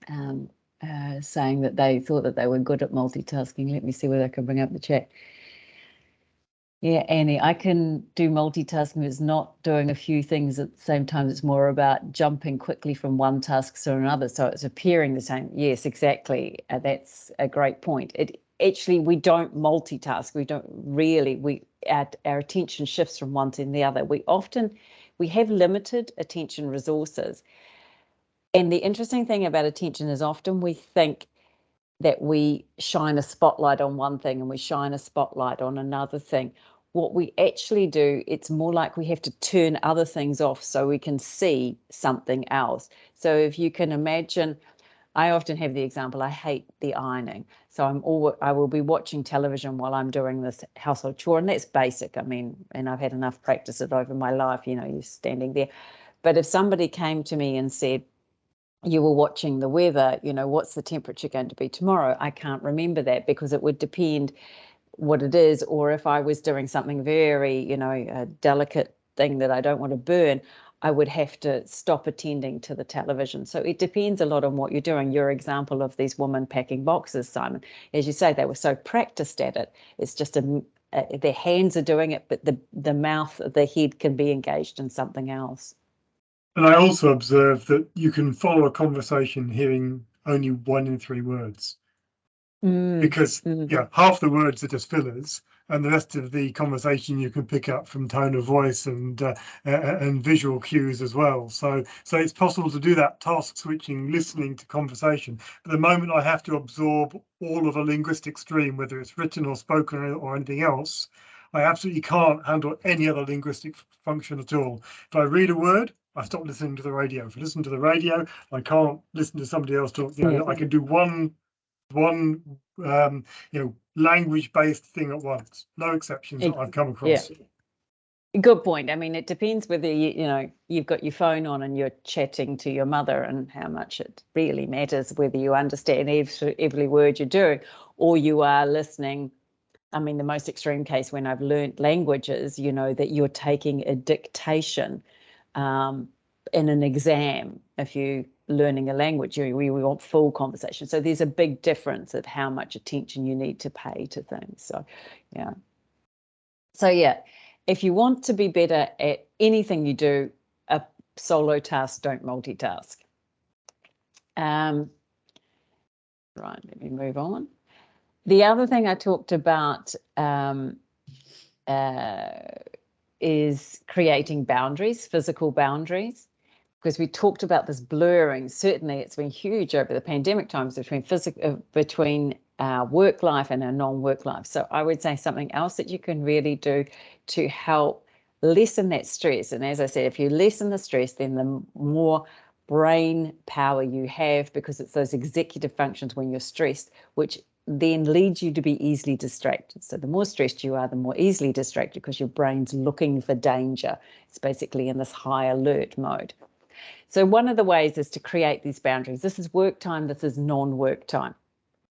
saying that they thought that they were good at multitasking. Let me see whether I can bring up the chat. Yeah, Annie, I can do multitasking. It's not doing a few things at the same time. It's more about jumping quickly from one task to another. So it's appearing the same. Yes, exactly. That's a great point. We don't multitask. We don't really. Our attention shifts from one to the other. We have limited attention resources. And the interesting thing about attention is often we think that we shine a spotlight on one thing and we shine a spotlight on another thing. What we actually do, it's more like we have to turn other things off so we can see something else. So if you can imagine, I often have the example, I hate the ironing. So I will be watching television while I'm doing this household chore, and that's basic. I mean, and I've had enough practice it over my life, you're standing there. But if somebody came to me and said, you were watching the weather, what's the temperature going to be tomorrow? I can't remember that because it would depend what it is. Or if I was doing something very, a delicate thing that I don't want to burn, I would have to stop attending to the television. So it depends a lot on what you're doing. Your example of these women packing boxes, Simon, as you say, they were so practiced at it. It's just their hands are doing it, but the mouth, the head can be engaged in something else. And I also observed that you can follow a conversation hearing only 1 in 3 words, because half the words are just fillers, and the rest of the conversation you can pick up from tone of voice and visual cues as well. So it's possible to do that task switching, listening to conversation. But the moment I have to absorb all of a linguistic stream, whether it's written or spoken or anything else, I absolutely can't handle any other linguistic function at all. If I read a word, I stop listening to the radio. If I listen to the radio, I can't listen to somebody else talk. I can do one language-based thing at once. No exceptions that I've come across. Yeah. Good point. I mean, it depends whether you've got your phone on and you're chatting to your mother, and how much it really matters whether you understand every word you're doing, or you are listening I mean, the most extreme case when I've learned languages, you know, that you're taking a dictation in an exam. If you're learning a language, we want full conversation. So there's a big difference of how much attention you need to pay to things. So, yeah. So, yeah, if you want to be better at anything you do, a solo task, don't multitask. Right, let me move on. The other thing I talked about is creating boundaries, physical boundaries, because we talked about this blurring. Certainly, it's been huge over the pandemic times between our work life and our non-work life. So I would say something else that you can really do to help lessen that stress. And as I said, if you lessen the stress, then the more brain power you have, because it's those executive functions when you're stressed, which then leads you to be easily distracted. So the more stressed you are, the more easily distracted, because your brain's looking for danger. It's basically in this high alert mode. So one of the ways is to create these boundaries. This is work time, this is non-work time,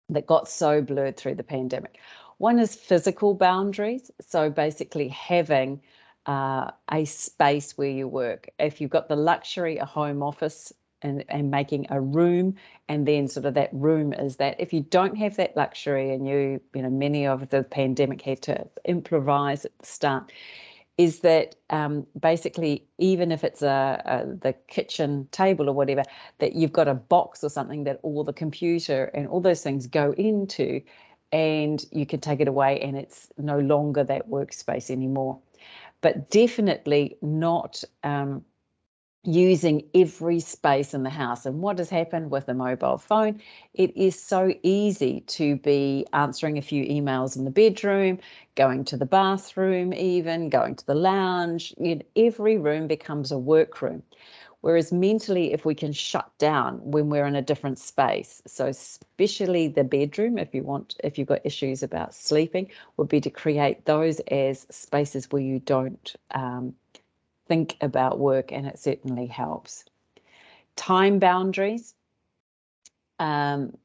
that got so blurred through the pandemic. One is physical boundaries. So basically having a space where you work. If you've got the luxury, a home office, and making a room, and then sort of that room is that. If you don't have that luxury, and you know, many of the pandemic had to improvise at the start, is that basically, even if it's the kitchen table or whatever, that you've got a box or something that all the computer and all those things go into, and you can take it away, and it's no longer that workspace anymore. But definitely not using every space in the house. And what has happened with the mobile phone, it is so easy to be answering a few emails in the bedroom, going to the bathroom, even going to the lounge. You know, every room becomes a workroom. Whereas mentally, if we can shut down when we're in a different space, so especially the bedroom, if you've got issues about sleeping, would be to create those as spaces where you don't think about work, and it certainly helps. Time boundaries,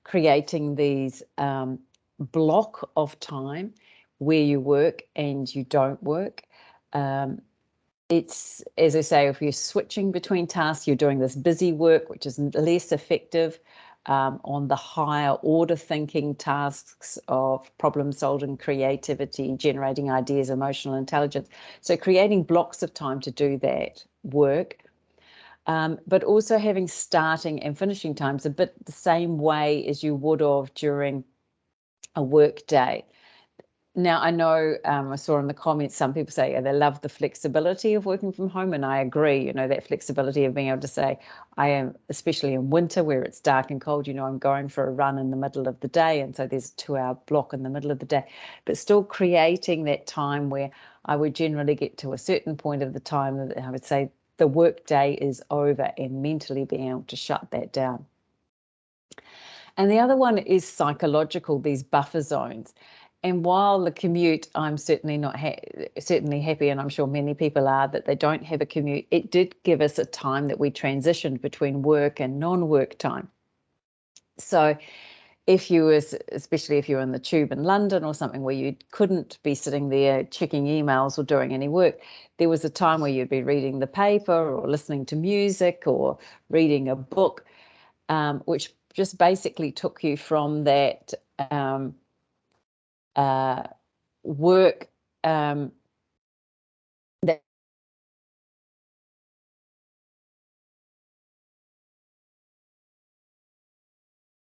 creating these block of time where you work and you don't work. It's, as I say, if you're switching between tasks, you're doing this busy work, which is less effective on the higher order thinking tasks of problem solving, creativity, generating ideas, emotional intelligence. So creating blocks of time to do that work, but also having starting and finishing times a bit the same way as you would have during a work day. Now, I know I saw in the comments some people say they love the flexibility of working from home, and I agree. You know, that flexibility of being able to say, I am, especially in winter where it's dark and cold, you know, I'm going for a run in the middle of the day, and so there's a 2-hour block in the middle of the day, but still creating that time where I would generally get to a certain point of the time that I would say the work day is over, and mentally being able to shut that down. And the other one is psychological, these buffer zones. And while the commute, I'm certainly not certainly happy, and I'm sure many people are, that they don't have a commute, it did give us a time that we transitioned between work and non-work time. So if you were, especially if you were in the tube in London or something where you couldn't be sitting there checking emails or doing any work, there was a time where you'd be reading the paper or listening to music or reading a book, which just basically took you from that work that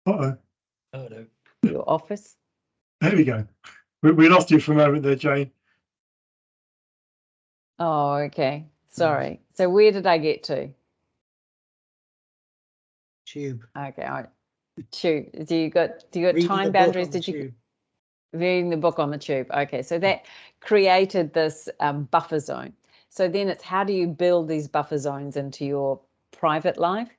Uh-oh. Oh no. your office. There we go. We lost you for a moment there, Jane. Oh, okay. Sorry. So where did I get to? Tube. Okay, all right. Tube. Do you got Reading time the book boundaries? on the Did you tube. reading the book on the tube? Okay, so that created this buffer zone. So then it's how do you build these buffer zones into your private life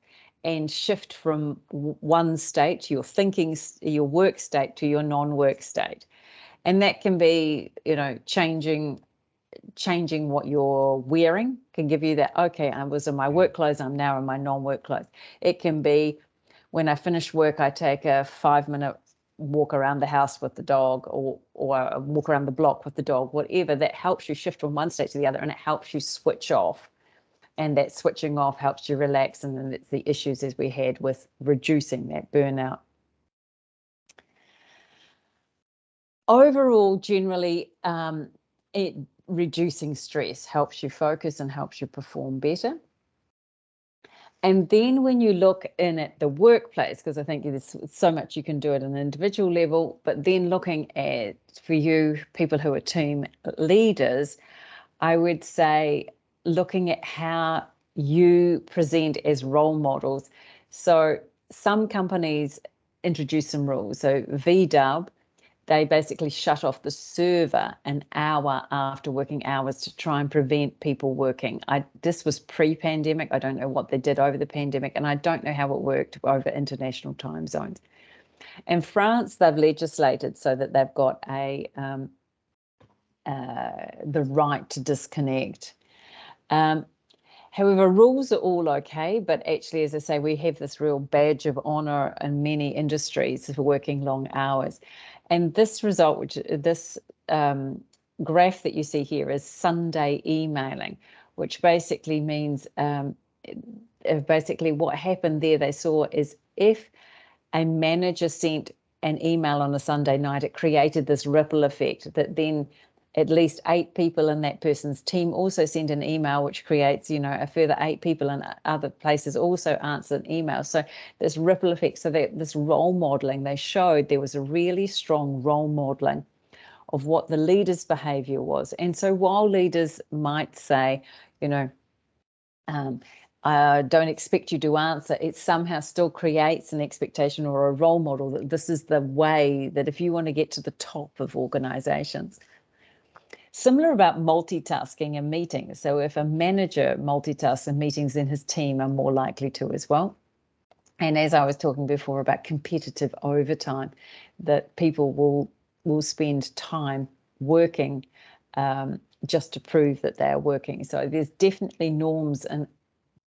and shift from one state, your thinking, your work state, to your non-work state. And that can be, you know, changing what you're wearing can give you that, okay, I was in my work clothes, I'm now in my non-work clothes. It can be when I finish work, I take a 5-minute walk around the house with the dog, or walk around the block with the dog, whatever, that helps you shift from one state to the other, and it helps you switch off. And that switching off helps you relax, and then it's the issues as we had with reducing that burnout. Overall, generally, reducing stress helps you focus and helps you perform better. And then when you look in at the workplace, because I think there's so much you can do at an individual level, but then looking at, for you, people who are team leaders, I would say looking at how you present as role models. So some companies introduce some rules. So VW, they basically shut off the server an hour after working hours to try and prevent people working. This was pre-pandemic. I don't know what they did over the pandemic, and I don't know how it worked over international time zones. In France, they've legislated so that they've got the right to disconnect. However, rules are all okay, but actually, as I say, we have this real badge of honor in many industries for working long hours. And this result, this graph that you see here, is Sunday emailing, which basically means basically what happened there, they saw, is if a manager sent an email on a Sunday night, it created this ripple effect that then at least 8 people in that person's team also send an email, which creates, a further 8 people in other places also answer an email. So this ripple effect, so that this role modeling, they showed there was a really strong role modeling of what the leader's behavior was. And so while leaders might say, I don't expect you to answer, it somehow still creates an expectation or a role model that this is the way that if you want to get to the top of organizations. Similar about multitasking and meetings. So if a manager multitasks in meetings, then his team are more likely to as well. And as I was talking before about competitive overtime, that people will spend time working just to prove that they are working. So there's definitely norms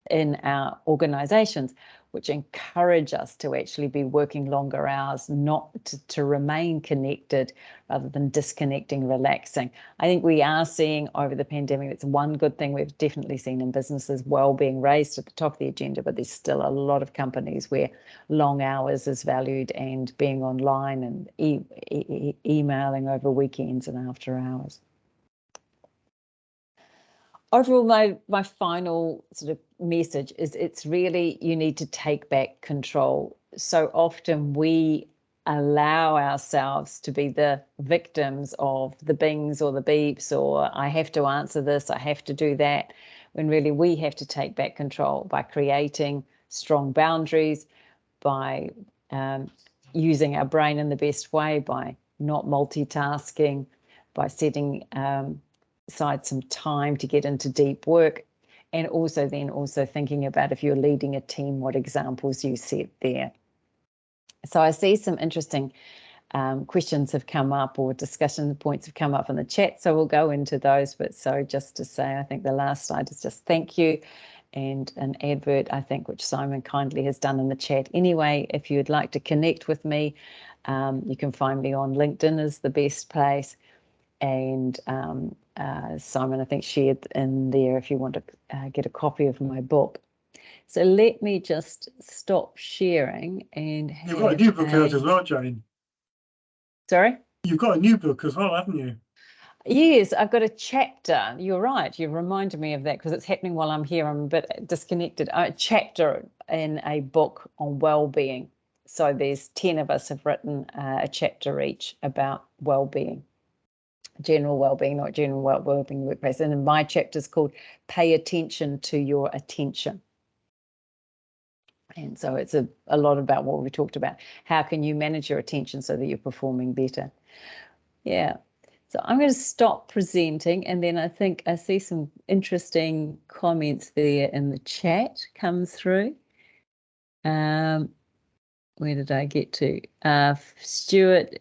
in our organizations which encourage us to actually be working longer hours, not to remain connected rather than disconnecting, relaxing. I think we are seeing over the pandemic, it's one good thing we've definitely seen in businesses, well-being raised at the top of the agenda, but there's still a lot of companies where long hours is valued and being online and emailing over weekends and after hours. Overall, my final sort of message is it's really, you need to take back control. So often we allow ourselves to be the victims of the bings or the beeps, or I have to answer this, I have to do that, when really we have to take back control by creating strong boundaries, by using our brain in the best way, by not multitasking, by setting aside some time to get into deep work, and also thinking about, if you're leading a team, what examples you set there. So I see some interesting questions have come up, or discussion points have come up in the chat, so we'll go into those. But so just to say, I think the last slide is just thank you, and an advert, I think, which Simon kindly has done in the chat. Anyway, if you'd like to connect with me, you can find me on LinkedIn is the best place. And Simon, I think, shared in there if you want to get a copy of my book. So let me just stop sharing and You've got a new book out as well, Jane. Sorry? You've got a new book as well, haven't you? Yes, I've got a chapter. You're right. You've reminded me of that because it's happening while I'm here. I'm a bit disconnected. A chapter in a book on well-being. So there's 10 of us have written a chapter each about well-being. General well-being, not general well-being workplace. And my chapter is called Pay Attention to Your Attention. And so it's a lot about what we talked about. How can you manage your attention so that you're performing better? Yeah. So I'm going to stop presenting, and then I think I see some interesting comments there in the chat come through. Where did I get to? Stuart.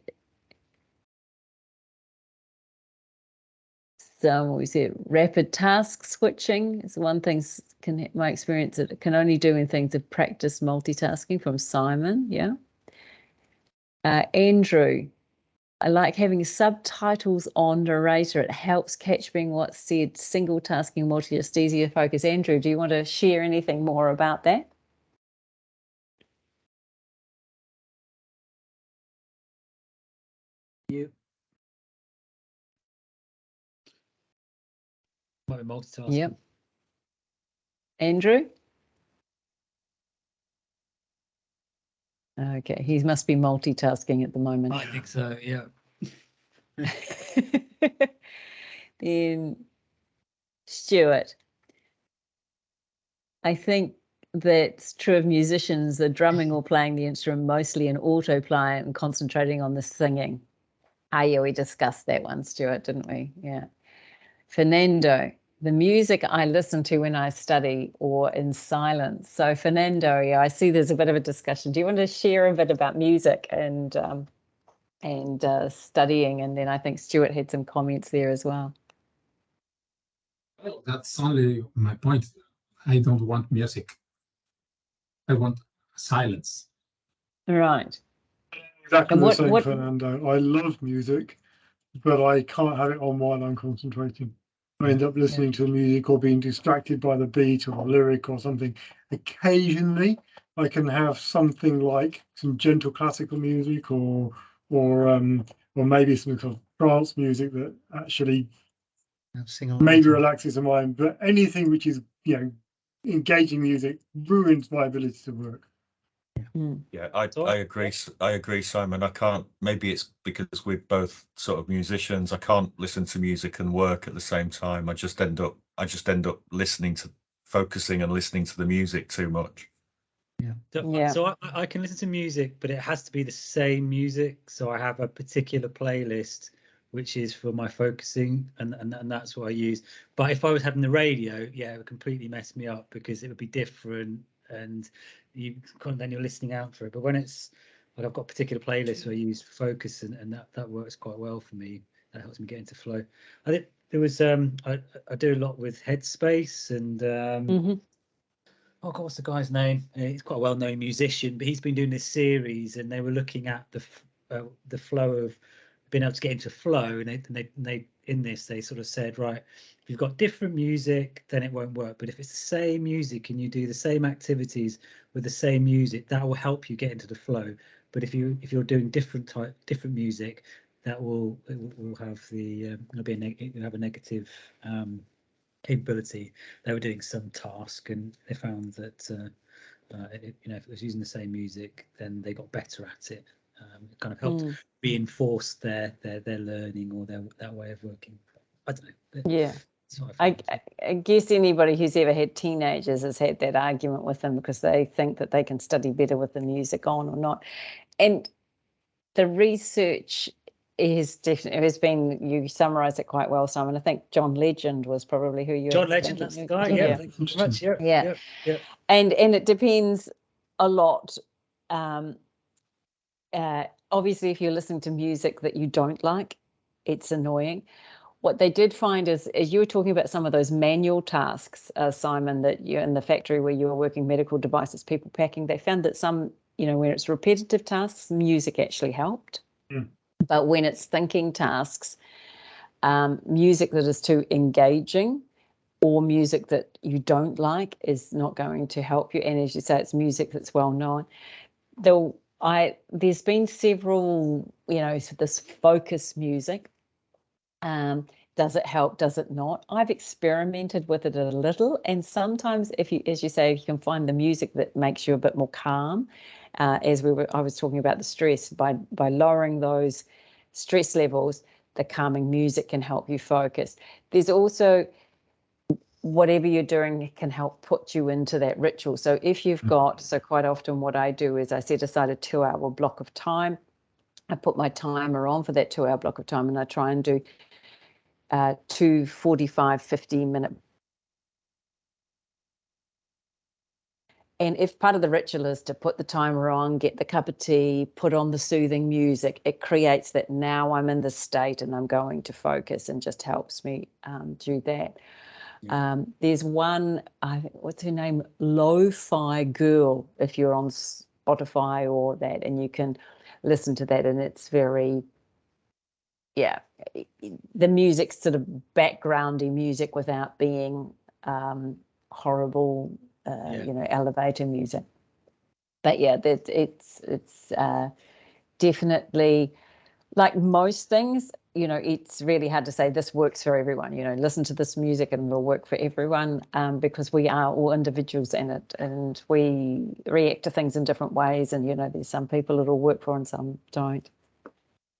So we said rapid task switching is one thing. My experience, it can only do in things of practice multitasking, from Simon. Yeah. Andrew, I like having subtitles on narrator. It helps catch being what's said. Single tasking, multi-task, easier focus. Andrew, do you want to share anything more about that? You might be multitasking. Yep. Andrew? Okay, he must be multitasking at the moment. I think so, yeah. Then Stuart, I think that's true of musicians, the drumming or playing the instrument mostly in autoplay and concentrating on the singing. Yeah, we discussed that one, Stuart, didn't we? Yeah. Fernando, the music I listen to when I study or in silence. So Fernando, yeah, I see there's a bit of a discussion. Do you want to share a bit about music and studying? And then I think Stuart had some comments there as well. Well, that's only my point. I don't want music. I want silence. Right. Exactly And the what- same, what- Fernando. I love music, but I can't have it on while I'm concentrating. I end up listening to music or being distracted by the beat or a lyric or something. Occasionally, I can have something like some gentle classical music or maybe some kind of trance music that actually Sing along maybe to- relaxes the mind. But anything which is, engaging music ruins my ability to work. Yeah, I agree. I agree, Simon. I can't. Maybe it's because we're both sort of musicians. I can't listen to music and work at the same time. I just end up focusing and listening to the music too much. So I can listen to music, but it has to be the same music. So I have a particular playlist which is for my focusing, and that's what I use. But if I was having the radio, it would completely mess me up because it would be different, and then you're listening out for it. But when it's like I've got a particular playlist where I use focus, and that works quite well for me. That helps me get into flow. I think there was I do a lot with Headspace and. Oh God, what's the guy's name? He's quite a well-known musician, but he's been doing this series, and they were looking at the flow of being able to get into flow, and they in this they sort of said, right, if you've got different music, then it won't work. But if it's the same music and you do the same activities with the same music, that will help you get into the flow. But if you're doing different music, that will have it'll have a negative capability. They were doing some task and they found that if it was using the same music, then they got better at it. It kind of helped reinforce their learning or their way of working. I don't know. Yeah. I guess anybody who's ever had teenagers has had that argument with them because they think that they can study better with the music on or not. And the research has been, you summarised it quite well, Simon. I think John Legend was probably who you John Legend, that's the guy. Yeah, thank you very much. Yeah. And it depends a lot. Obviously, if you're listening to music that you don't like, it's annoying. What they did find is, as you were talking about some of those manual tasks, Simon, that you're in the factory where you were working medical devices, people packing, they found that some, when it's repetitive tasks, music actually helped. But when it's thinking tasks, music that is too engaging or music that you don't like is not going to help you. And as you say, it's music that's well known. There's been several, this focus music. Does it help? Does it not? I've experimented with it a little, and sometimes if you can find the music that makes you a bit more calm, I was talking about the stress, by lowering those stress levels, the calming music can help you focus. There's also whatever you're doing can help put you into that ritual. So if you've got, so quite often what I do is I set aside a 2-hour block of time. I put my timer on for that 2-hour block of time, and I try and do 2 45, 15-minute. And if part of the ritual is to put the timer on, get the cup of tea, put on the soothing music, it creates that now I'm in the state and I'm going to focus, and just helps me do that. There's one, what's her name? Lo-Fi Girl, if you're on Spotify or that, and you can listen to that, and it's very, yeah, the music's sort of backgroundy music without being horrible, elevator music. But yeah, that it's definitely, like most things, it's really hard to say this works for everyone. Listen to this music and it'll work for everyone, because we are all individuals in it, and we react to things in different ways. And there's some people it'll work for and some don't.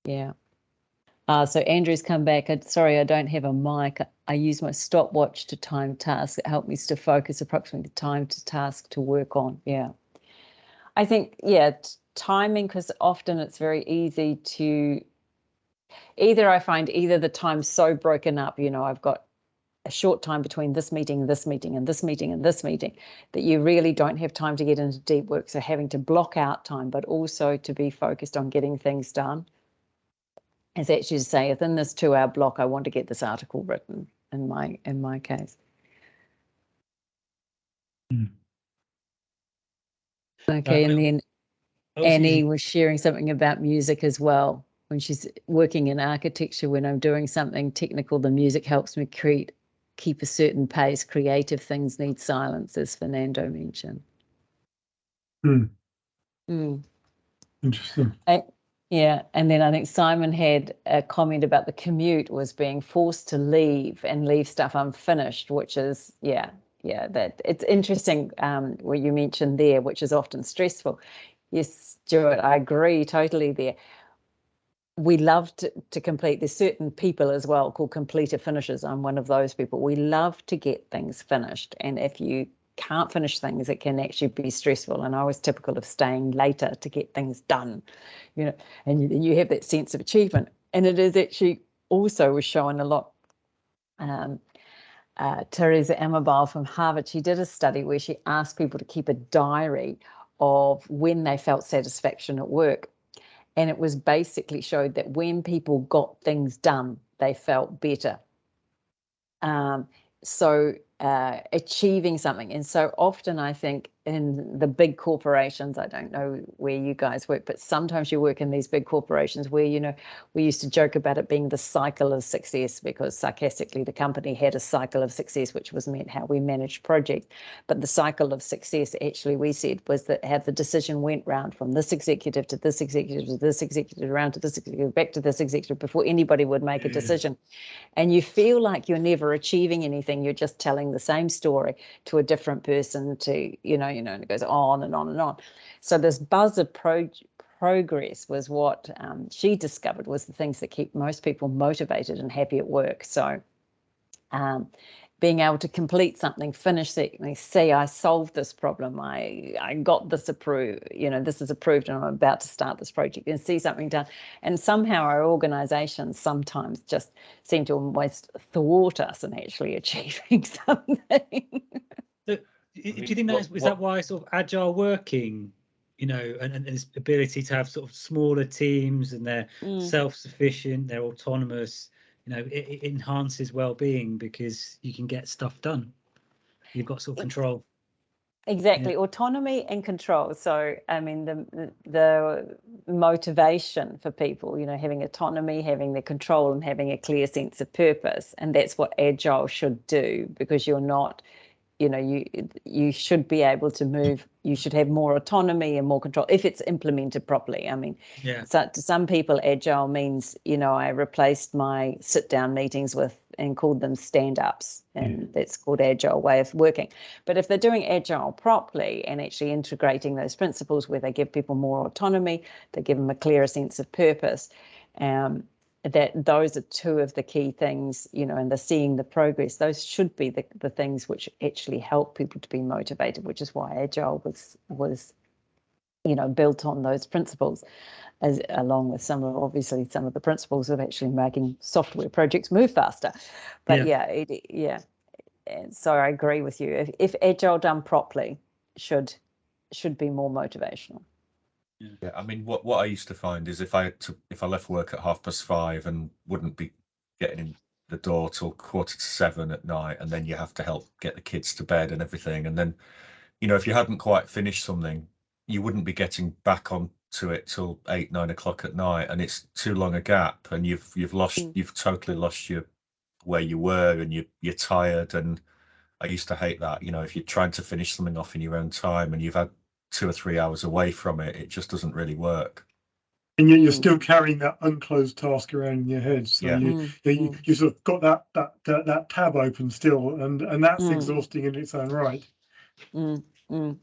Yeah. So Andrew's come back. Sorry, I don't have a mic. I use my stopwatch to time tasks. It helped me to focus approximately the time to task to work on. Yeah. I think, timing, because often it's very easy to I find the time's so broken up, I've got a short time between this meeting and this meeting and this meeting and this meeting, that you really don't have time to get into deep work. So having to block out time, but also to be focused on getting things done. Is actually to say, within this 2-hour block, I want to get this article written, in my case. Okay, and then Annie was sharing something about music as well. When she's working in architecture, when I'm doing something technical, the music helps me keep a certain pace. Creative things need silence, as Fernando mentioned. Interesting. Yeah, and then I think Simon had a comment about the commute was being forced to leave stuff unfinished, which is, that it's interesting what you mentioned there, which is often stressful. Yes, Stuart, I agree totally there. We love to complete. There's certain people as well called completer finishers. I'm one of those people. We love to get things finished, and if you can't finish things, it can actually be stressful. And I was typical of staying later to get things done, and you have that sense of achievement. And it is actually also was shown a lot. Teresa Amabile from Harvard, she did a study where she asked people to keep a diary of when they felt satisfaction at work. And it was basically showed that when people got things done, they felt better. So achieving something. And so often I think in the big corporations, I don't know where you guys work, but sometimes you work in these big corporations where, we used to joke about it being the cycle of success, because sarcastically the company had a cycle of success, which was meant how we managed projects. But the cycle of success, actually, we said, was that how the decision went round from this executive to this executive to this executive, around to this executive, back to this executive, before anybody would make a decision. And you feel like you're never achieving anything. You're just telling the same story to a different person, to, and it goes on and on and on. So this buzz of progress was what she discovered was the things that keep most people motivated and happy at work. So being able to complete something, finish it, and say, I solved this problem, I got this approved, this is approved, and I'm about to start this project, and see something done. And somehow our organisations sometimes just seem to almost thwart us in actually achieving something. So, do you think is that why sort of agile working, and this ability to have sort of smaller teams, and they're self-sufficient, they're autonomous, it enhances well-being, because you can get stuff done. You've got sort of control. Exactly, autonomy and control. So, I mean, the motivation for people, having autonomy, having the control, and having a clear sense of purpose. And that's what agile should do, because you're not, you should be able to move. You should have more autonomy and more control if it's implemented properly. I mean, so to some people, agile means, I replaced my sit-down meetings and called them stand-ups, and that's called agile way of working. But if they're doing agile properly and actually integrating those principles where they give people more autonomy, they give them a clearer sense of purpose, that those are two of the key things, and the seeing the progress, those should be the things which actually help people to be motivated, which is why agile was built on those principles, as along with some of the principles of actually making software projects move faster. But and so I agree with you. If agile done properly should be more motivational. Yeah, I mean, what I used to find is if I left work at 5:30 and wouldn't be getting in the door till 6:45 at night, and then you have to help get the kids to bed and everything, and then if you hadn't quite finished something, you wouldn't be getting back on to it till 8, 9 o'clock at night, and it's too long a gap, and you've totally lost your where you were, and you're tired. And I used to hate that, if you're trying to finish something off in your own time and you've had 2 or 3 hours away from it, it just doesn't really work. And yet you're still carrying that unclosed task around in your head, so you sort of got that tab open still, and that's exhausting in its own right.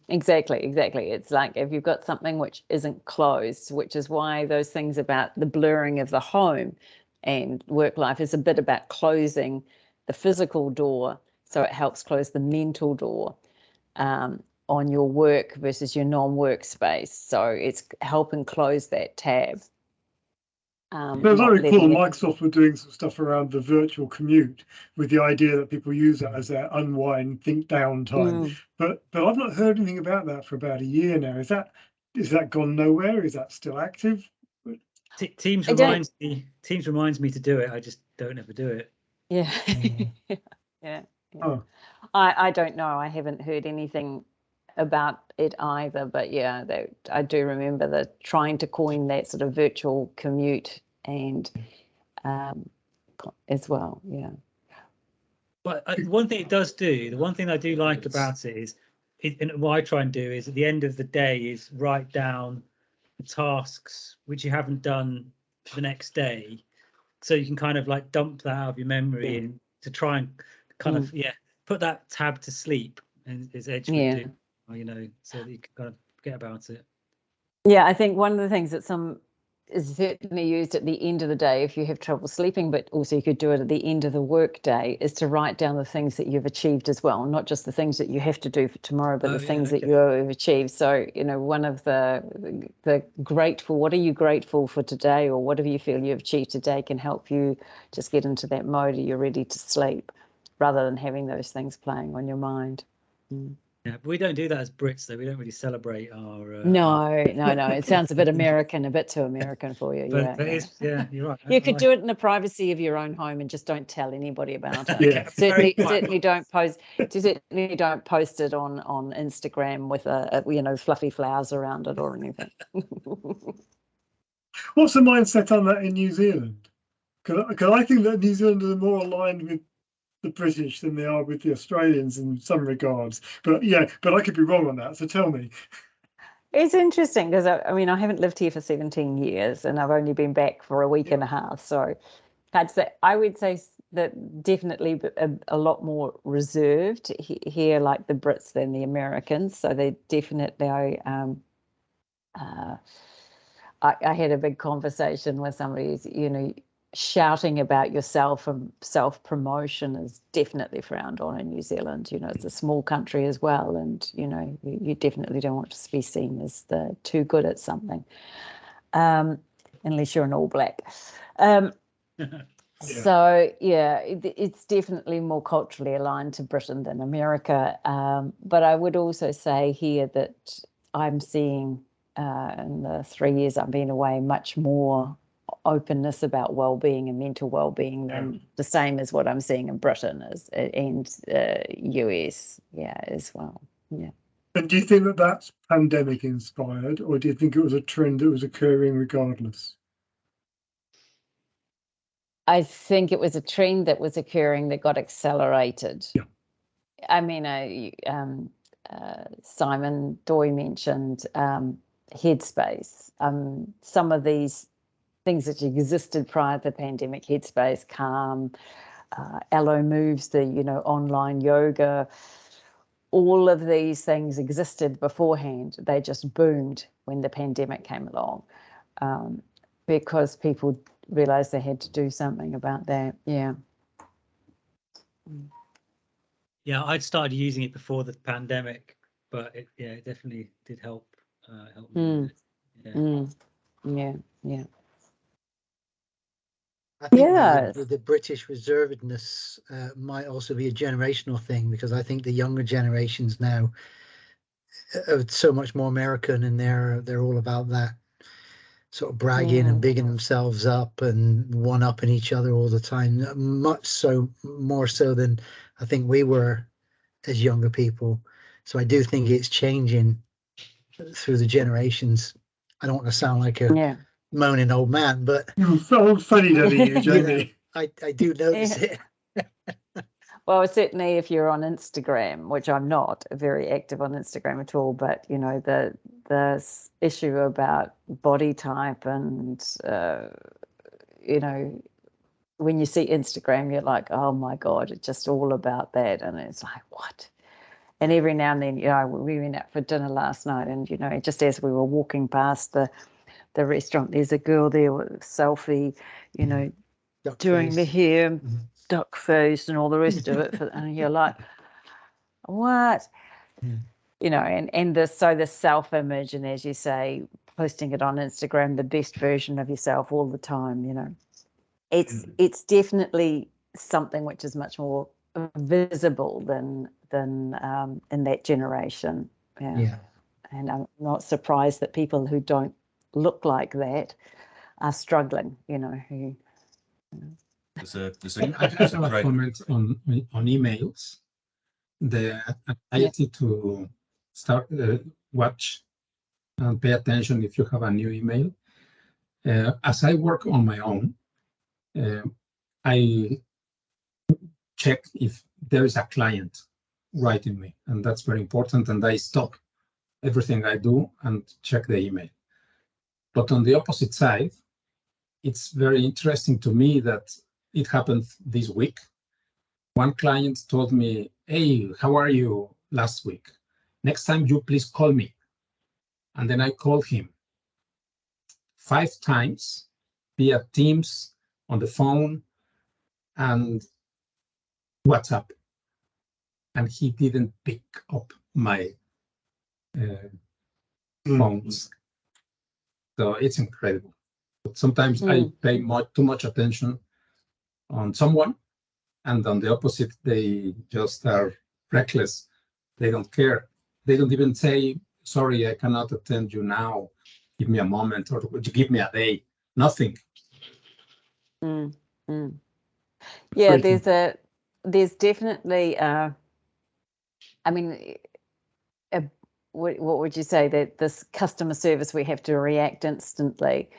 Exactly. It's like if you've got something which isn't closed, which is why those things about the blurring of the home and work life is a bit about closing the physical door, so it helps close the mental door on your work versus your non-work space. So it's helping close that tab. As I recall, Microsoft were doing some stuff around the virtual commute with the idea that people use that as their unwind, think down time. But I've not heard anything about that for about a year now. Is that gone nowhere? Is that still active? Teams reminds me to do it. I just don't ever do it. Yeah. Yeah. Oh. I don't know. I haven't heard anything about it either, but yeah, I do remember trying to coin that sort of virtual commute and as well. Yeah. But one thing it does do, the one thing I do like about it is, and what I try and do is at the end of the day is write down the tasks which you haven't done for the next day, so you can kind of like dump that out of your memory and to try and kind of put that tab to sleep, and as Edge would do, so that you can kind of forget about it. Yeah, I think one of the things that is certainly used at the end of the day if you have trouble sleeping, but also you could do it at the end of the work day, is to write down the things that you've achieved as well, not just the things that you have to do for tomorrow, but the things that you have achieved. So, one of the grateful, what are you grateful for today, or whatever you feel you've achieved today can help you just get into that mode of you're ready to sleep, rather than having those things playing on your mind. Yeah, but we don't do that as Brits, though. We don't really celebrate our. No. It sounds a bit American, a bit too American for you. But you're right. You could do it in the privacy of your own home and just don't tell anybody about it. Certainly don't post. Certainly don't post it on Instagram with a fluffy flowers around it or anything. What's the mindset on that in New Zealand? Because I think that New Zealanders are more aligned with the British than they are with the Australians in some regards, but I could be wrong on that, so tell me. It's interesting because I haven't lived here for 17 years and I've only been back for a week and a half, so I would say that definitely a lot more reserved here, like the Brits, than the Americans. So they definitely I had a big conversation with somebody who's, shouting about yourself and self-promotion is definitely frowned on in New Zealand. It's a small country as well, and you definitely don't want to be seen as too good at something, unless you're an All Black. So it's definitely more culturally aligned to Britain than America, but I would also say here that I'm seeing in the 3 years I've been away much more openness about well-being and mental well-being than the same as what I'm seeing in Britain and US as well. And do you think that that's pandemic inspired, or do you think it was a trend that was occurring regardless? I think it was a trend that was occurring that got accelerated. Simon Doy mentioned Headspace. Some of these things that existed prior to the pandemic, Headspace, Calm, Allo Moves, the online yoga, all of these things existed beforehand. They just boomed when the pandemic came along, because people realized they had to do something about that. I'd started using it before the pandemic, but it definitely did help me. I think the British reservedness might also be a generational thing, because I think the younger generations now are so much more American, and they're all about that sort of bragging and bigging themselves up and one-upping each other all the time, much so more so than I think we were as younger people. So I do think it's changing through the generations. I don't want to sound like a moaning old man, but so funny, don't you, Jamie? I do notice it. Well, certainly if you're on Instagram, which I'm not very active on Instagram at all, but you know, the issue about body type and you know, when you see Instagram, you're like, oh my God, it's just all about that. And it's like, what? And every now and then, you know, we went out for dinner last night, and you know, just as we were walking past the restaurant, there's a girl there with a selfie, you know, Duck doing face. the hair, duck face and all the rest of it. And you're like, what? You know, and the self-image, and as you say, posting it on Instagram, the best version of yourself all the time, you know. It's definitely something which is much more visible than in that generation. Yeah. And I'm not surprised that people who don't look like that are struggling, you know. There's a I have a great comment on emails. The anxiety to start watch and pay attention if you have a new email. As I work on my own, I check if there is a client writing me, and that's very important. And I stop everything I do and check the email. But on the opposite side, it's very interesting to me that it happened this week. One client told me, hey, how are you last week? Next time you please call me. And then I called him 5 times via Teams, on the phone, and WhatsApp. And he didn't pick up my phones. So it's incredible. But sometimes I pay too much attention on someone, and on the opposite, they just are reckless. They don't care. They don't even say, sorry, I cannot attend you now. Give me a moment, or would you give me a day? Nothing. Yeah, there's definitely I mean, what would you say, that this customer service, we have to react instantly,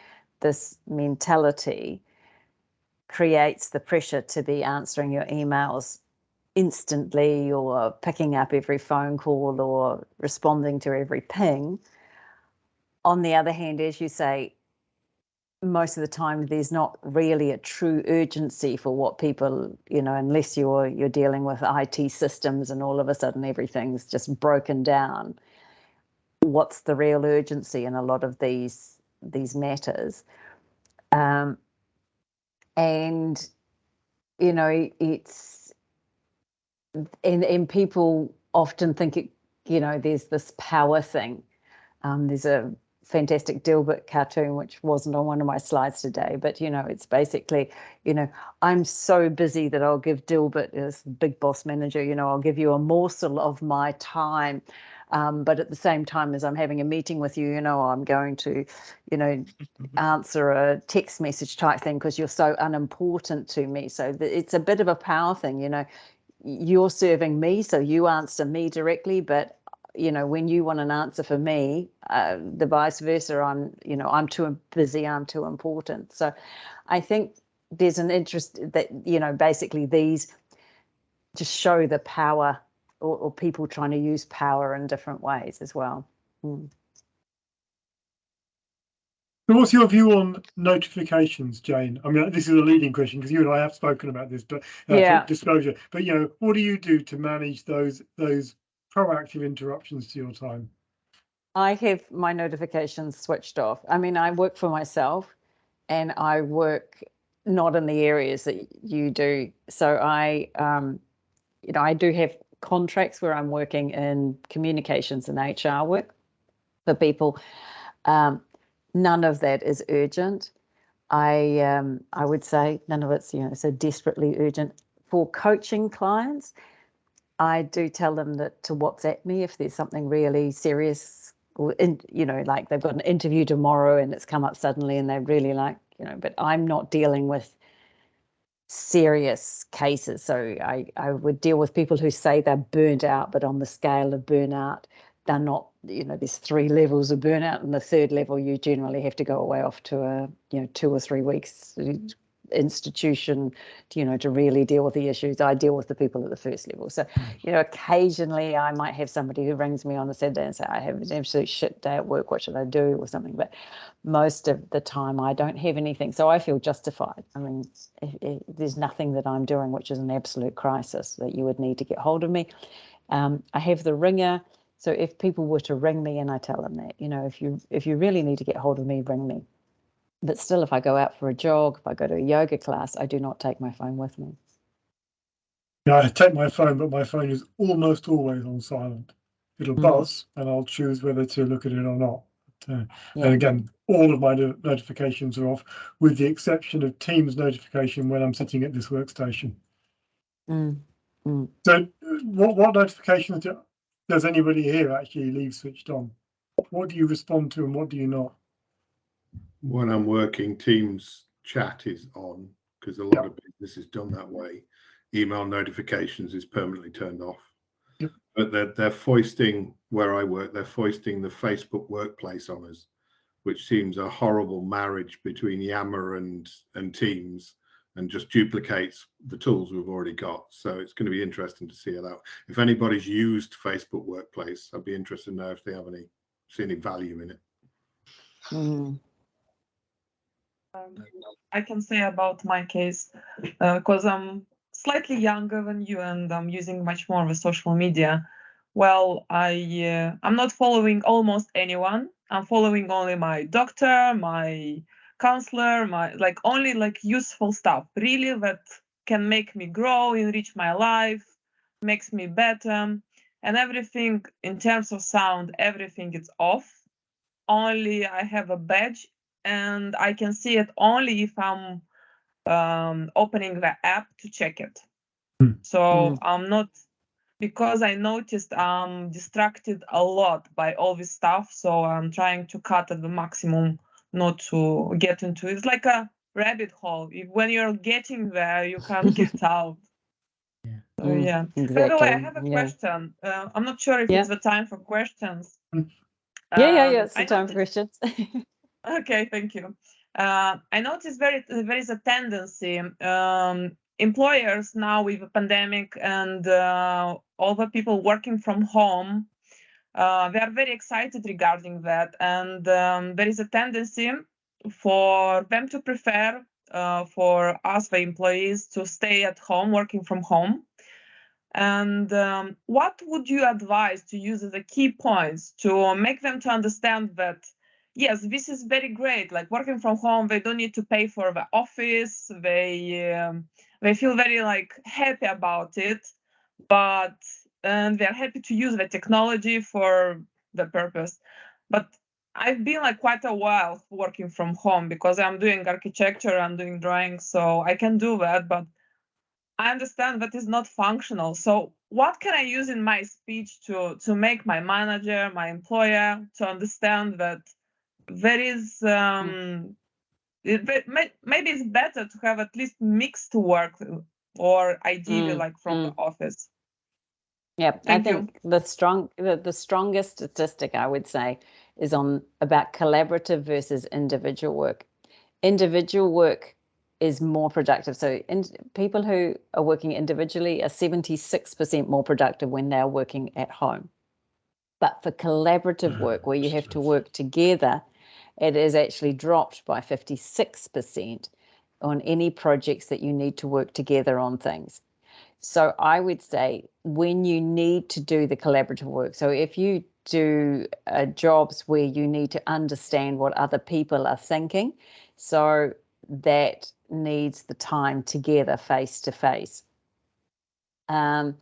this mentality creates the pressure to be answering your emails instantly, or picking up every phone call, or responding to every ping. On the other hand, as you say, most of the time there's not really a true urgency for what people, you know, unless you're dealing with IT systems and all of a sudden everything's just broken down. What's the real urgency in a lot of these matters? And you know, it's and people often think it, you know, there's this power thing. There's a fantastic Dilbert cartoon, which wasn't on one of my slides today, but you know, it's basically, you know, I'm so busy that I'll give Dilbert, as big boss manager, you know, I'll give you a morsel of my time, but at the same time as I'm having a meeting with you, you know, I'm going to, you know, answer a text message type thing because you're so unimportant to me. So it's a bit of a power thing, you know. You're serving me, so you answer me directly, but you know, when you want an answer for me, the vice versa, I'm too busy, I'm too important. So I think there's an interest that, you know, basically these just show the power, or people trying to use power in different ways as well. So what's your view on notifications, Jane? I mean, this is a leading question because you and I have spoken about this, but for disclosure. But you know, what do you do to manage those proactive interruptions to your time? I have my notifications switched off. I mean, I work for myself, and I work not in the areas that you do. So I, you know, I do have contracts where I'm working in communications and HR work for people. None of that is urgent. I would say none of it's, you know, so desperately urgent. For coaching clients, I do tell them that to WhatsApp me if there's something really serious, or you know, like they've got an interview tomorrow and it's come up suddenly and they're really like, you know, but I'm not dealing with serious cases. So I would deal with people who say they're burnt out, but on the scale of burnout they're not, there's 3 levels of burnout, and the 3rd level you generally have to go away off to a 2 or 3 weeks institution to really deal with the issues. I deal with the people at the 1st level. So occasionally I might have somebody who rings me on a Saturday and say, I have an absolute shit day at work, what should I do, or something. But most of the time I don't have anything, so I feel justified. I mean, there's nothing that I'm doing which is an absolute crisis that you would need to get hold of me. I have the ringer, so if people were to ring me, and I tell them that, if you really need to get hold of me, ring me. But still, if I go out for a jog, if I go to a yoga class, I do not take my phone with me. Yeah, I take my phone, but my phone is almost always on silent. It'll buzz, and I'll choose whether to look at it or not. And again, all of my notifications are off, with the exception of Teams notification when I'm sitting at this workstation. So what notifications does anybody here actually leave switched on? What do you respond to and what do you not? When I'm working, Teams chat is on, because a lot of business is done that way. Email notifications is permanently turned off. But they're foisting, where I work, they're foisting the Facebook Workplace on us, which seems a horrible marriage between Yammer and Teams, and just duplicates the tools we've already got. So it's going to be interesting to see that. If anybody's used Facebook Workplace, I'd be interested to know if they see any value in it. I can say about my case, because I'm slightly younger than you and I'm using much more of a social media. Well, I'm not following almost anyone. I'm following only my doctor, my counselor, only useful stuff, really, that can make me grow, enrich my life, makes me better. And everything in terms of sound, everything is off. Only I have a badge, and I can see it only if I'm opening the app to check it. So I'm not, because I noticed I'm distracted a lot by all this stuff. So I'm trying to cut at the maximum, not to get into it. It's like a rabbit hole. When you're getting there, you can't get out. So, exactly. By the way, I have a question. I'm not sure if it's the time for questions. It's the time for questions. Okay, thank you. I noticed there is a tendency, employers now with the pandemic and all the people working from home, they are very excited regarding that. And there is a tendency for them to prefer for us, the employees, to stay at home, working from home. And what would you advise to use as the key points to make them to understand that, yes, this is very great, like working from home, they don't need to pay for the office, they feel very happy about it, but they're happy to use the technology for the purpose. But I've been quite a while working from home because I'm doing architecture, I'm doing drawing, so I can do that, but I understand that is not functional. So what can I use in my speech to make my manager, my employer, to understand that there is maybe it's better to have at least mixed work, or ideally from the office. I think the strongest statistic I would say is about collaborative versus individual work. Individual work is more productive. So people who are working individually are 76% more productive when they're working at home. But for collaborative work, where you have to work together, it is actually dropped by 56% on any projects that you need to work together on things. So I would say when you need to do the collaborative work, so if you do jobs where you need to understand what other people are thinking, so that needs the time together face to face. So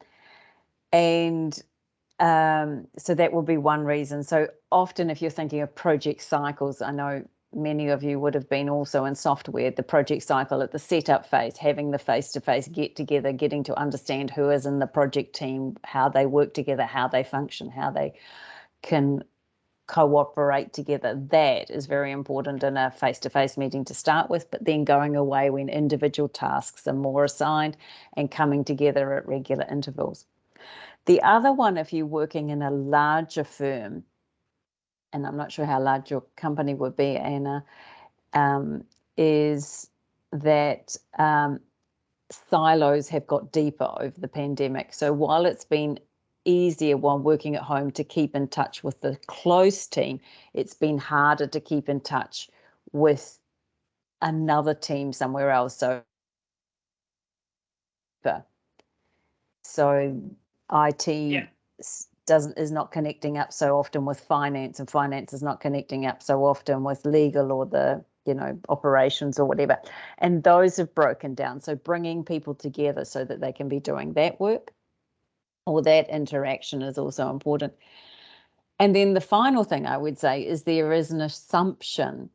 that will be one reason. So often if you're thinking of project cycles, I know many of you would have been also in software, the project cycle at the setup phase, having the face-to-face get together, getting to understand who is in the project team, how they work together, how they function, how they can cooperate together. That is very important in a face-to-face meeting to start with, but then going away when individual tasks are more assigned and coming together at regular intervals. The other one, if you're working in a larger firm, and I'm not sure how large your company would be, Anna, is that silos have got deeper over the pandemic. So while it's been easier while working at home to keep in touch with the close team, it's been harder to keep in touch with another team somewhere else. So IT is not connecting up so often with finance, and finance is not connecting up so often with legal or the operations or whatever, and those have broken down. So bringing people together so that they can be doing that work or that interaction is also important. And then the final thing I would say is there is an assumption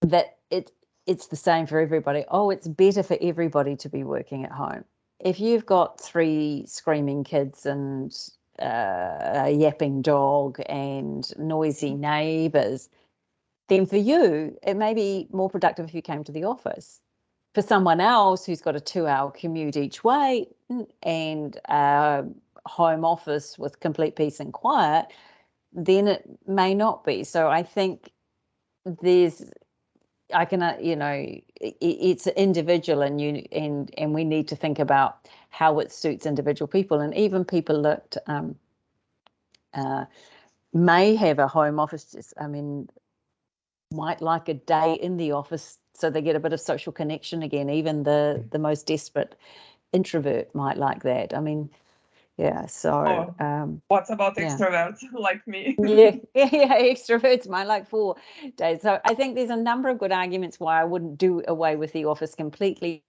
that it's the same for everybody. Oh, it's better for everybody to be working at home. If you've got 3 screaming kids and a yapping dog and noisy neighbours, then for you, it may be more productive if you came to the office. For someone else who's got a 2-hour commute each way and a home office with complete peace and quiet, then it may not be. So I think it's individual, and we need to think about how it suits individual people. And even people that may have a home office, might like a day in the office so they get a bit of social connection again. Even the most desperate introvert might like that. What about extroverts like me? yeah, extroverts might like 4 days. So I think there's a number of good arguments why I wouldn't do away with the office completely,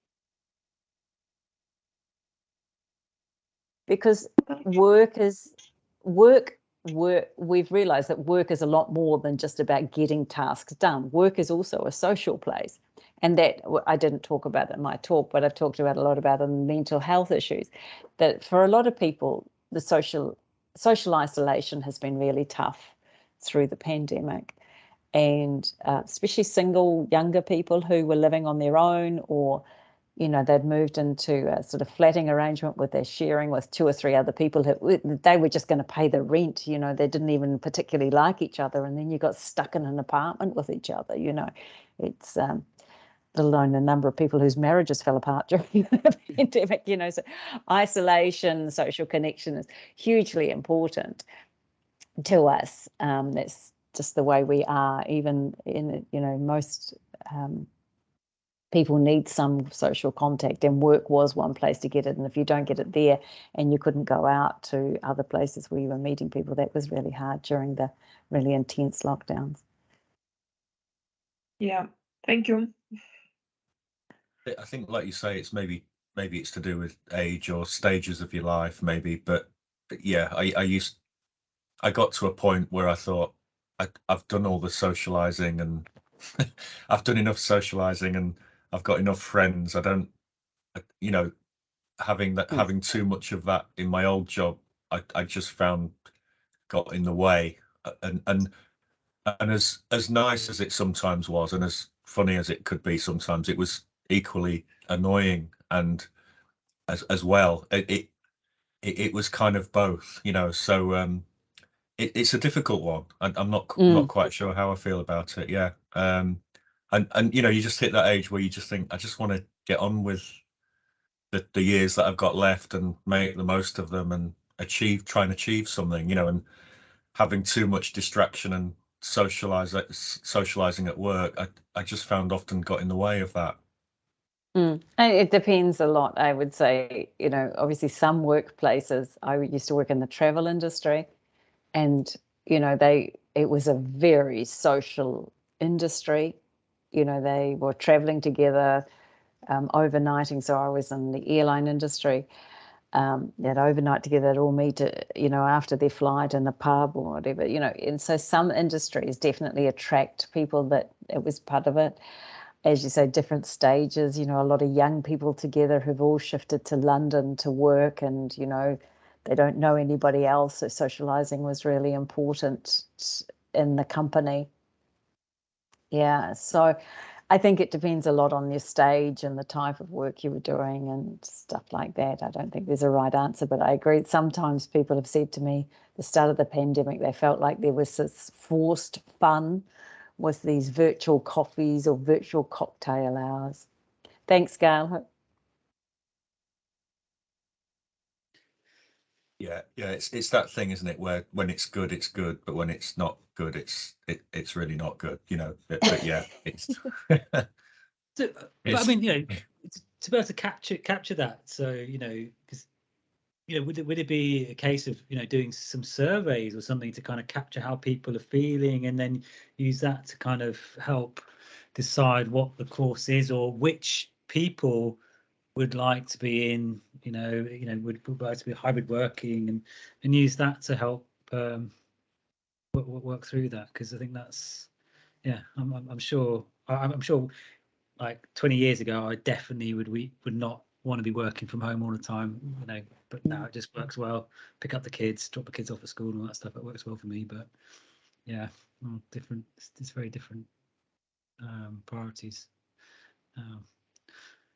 because we've realized that work is a lot more than just about getting tasks done. Work is also a social place. And that I didn't talk about in my talk, but I've talked about a lot about the mental health issues. That for a lot of people, the social isolation has been really tough through the pandemic. And especially single younger people who were living on their own, or they'd moved into a sort of flatting arrangement where they're sharing with 2 or 3 other people who they were just going to pay the rent. They didn't even particularly like each other, and then you got stuck in an apartment with each other. It's let alone the number of people whose marriages fell apart during the pandemic. So isolation, social connection is hugely important to us. That's just the way we are. Even in most people need some social contact, and work was one place to get it. And if you don't get it there and you couldn't go out to other places where you were meeting people, that was really hard during the really intense lockdowns. Yeah, thank you. I think, like you say, it's maybe it's to do with age or stages of your life, maybe. But yeah, I got to a point where I thought I've done all the socializing, and I've done enough socializing, and I've got enough friends. I don't, having too much of that in my old job, I just found got in the way. And as nice as it sometimes was, and as funny as it could be sometimes, it was equally annoying, and as well it was kind of both, so it's a difficult one. I'm not quite sure how I feel about it. And you just hit that age where you just think, I just want to get on with the years that I've got left and make the most of them and try and achieve something, and having too much distraction and socializing at work, I just found often got in the way of that. It depends a lot, I would say. Obviously some workplaces, I used to work in the travel industry, and it was a very social industry. They were traveling together, overnighting. So I was in the airline industry. They'd overnight together, they'd all meet, after their flight in a pub or whatever, and so some industries definitely attract people that it was part of it. As you say, different stages, a lot of young people together who've all shifted to London to work, and, they don't know anybody else. So socializing was really important in the company. Yeah. So I think it depends a lot on your stage and the type of work you were doing and stuff like that. I don't think there's a right answer, but I agree. Sometimes people have said to me at the start of the pandemic, they felt like there was this forced fun with these virtual coffees or virtual cocktail hours. Thanks, Gail. Yeah, it's that thing, isn't it? Where when it's good, but when it's not good, it's really not good. You know. But yeah, it's. So, but I mean, you know, to be able to capture that. So because would it be a case of doing some surveys or something to kind of capture how people are feeling, and then use that to kind of help decide what the course is, or which people would like to be in, would like to be hybrid working, and use that to help work through that? Because I think that's, yeah, I'm sure like 20 years ago, I definitely would not want to be working from home all the time, but now it just works well. Pick up the kids, drop the kids off at school and all that stuff. It works well for me, but yeah, different. It's very different priorities.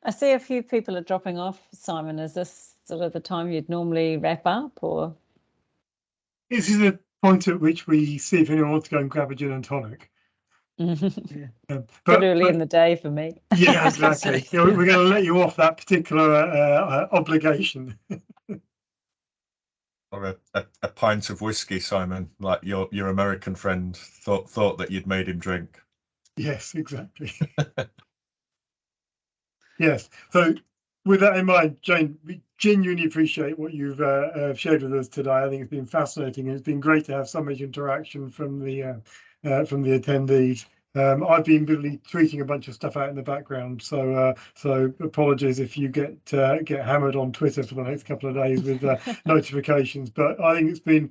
I see a few people are dropping off. Simon, is this sort of the time you'd normally wrap up, or? This is the point at which we see if anyone wants to go and grab a gin and tonic. But early in the day for me. Yeah, exactly. We're going to let you off that particular obligation. Or a pint of whiskey, Simon, like your American friend thought that you'd made him drink. Yes, exactly. Yes. So with that in mind, Jane, we genuinely appreciate what you've shared with us today. I think it's been fascinating, and it's been great to have so much interaction from the attendees. I've been really tweeting a bunch of stuff out in the background, so apologies if you get hammered on Twitter for the next couple of days with notifications. But I think it's been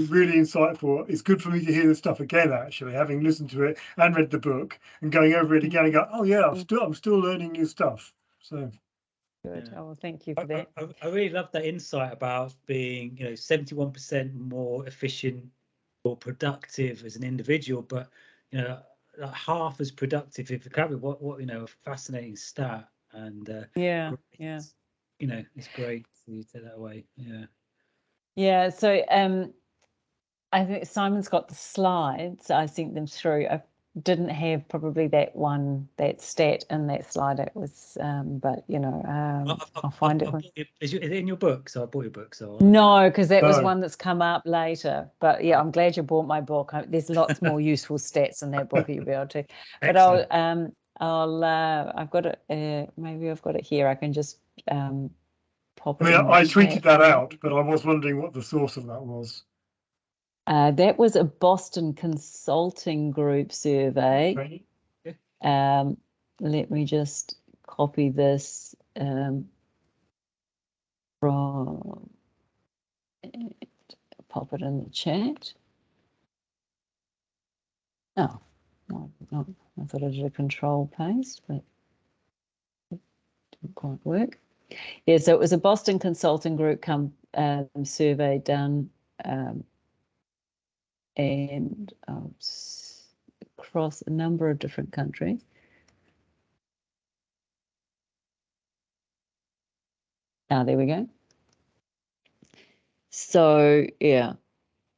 really insightful. It's good for me to hear this stuff again, actually, having listened to it and read the book and going over it again and go, oh yeah, I'm still learning new stuff. So good. Yeah. Oh, thank you for that. I really love that insight about being 71% more efficient or productive as an individual, but like half as productive if you cover what a fascinating stat. And it's great for you to take that away. So I think Simon's got the slides. I sent them through. I didn't have probably that stat in that slide. It was but I'll find it. Is it in your book? So I bought your book. So no, because that was one that's come up later. But yeah, I'm glad you bought my book. There's lots more useful stats in that book that you'll be able to. But I've got it. Maybe I've got it here. I can just pop it. I tweeted that out, but I was wondering what the source of that was. That was a Boston Consulting Group survey. Okay. Let me just copy this from and pop it in the chat. Oh, no, I thought I did a control paste, but it didn't quite work. Yeah, so it was a Boston Consulting Group survey done and across a number of different countries. There we go. So yeah,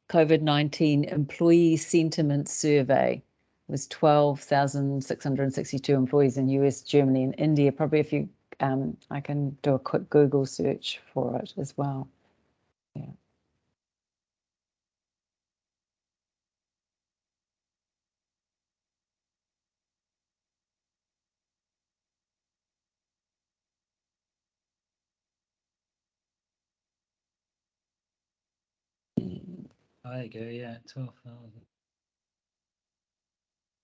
COVID-19 employee sentiment survey was 12,662 employees in US, Germany, and India. Probably if you, I can do a quick Google search for it as well. Yeah. There you go. Yeah, 12,000.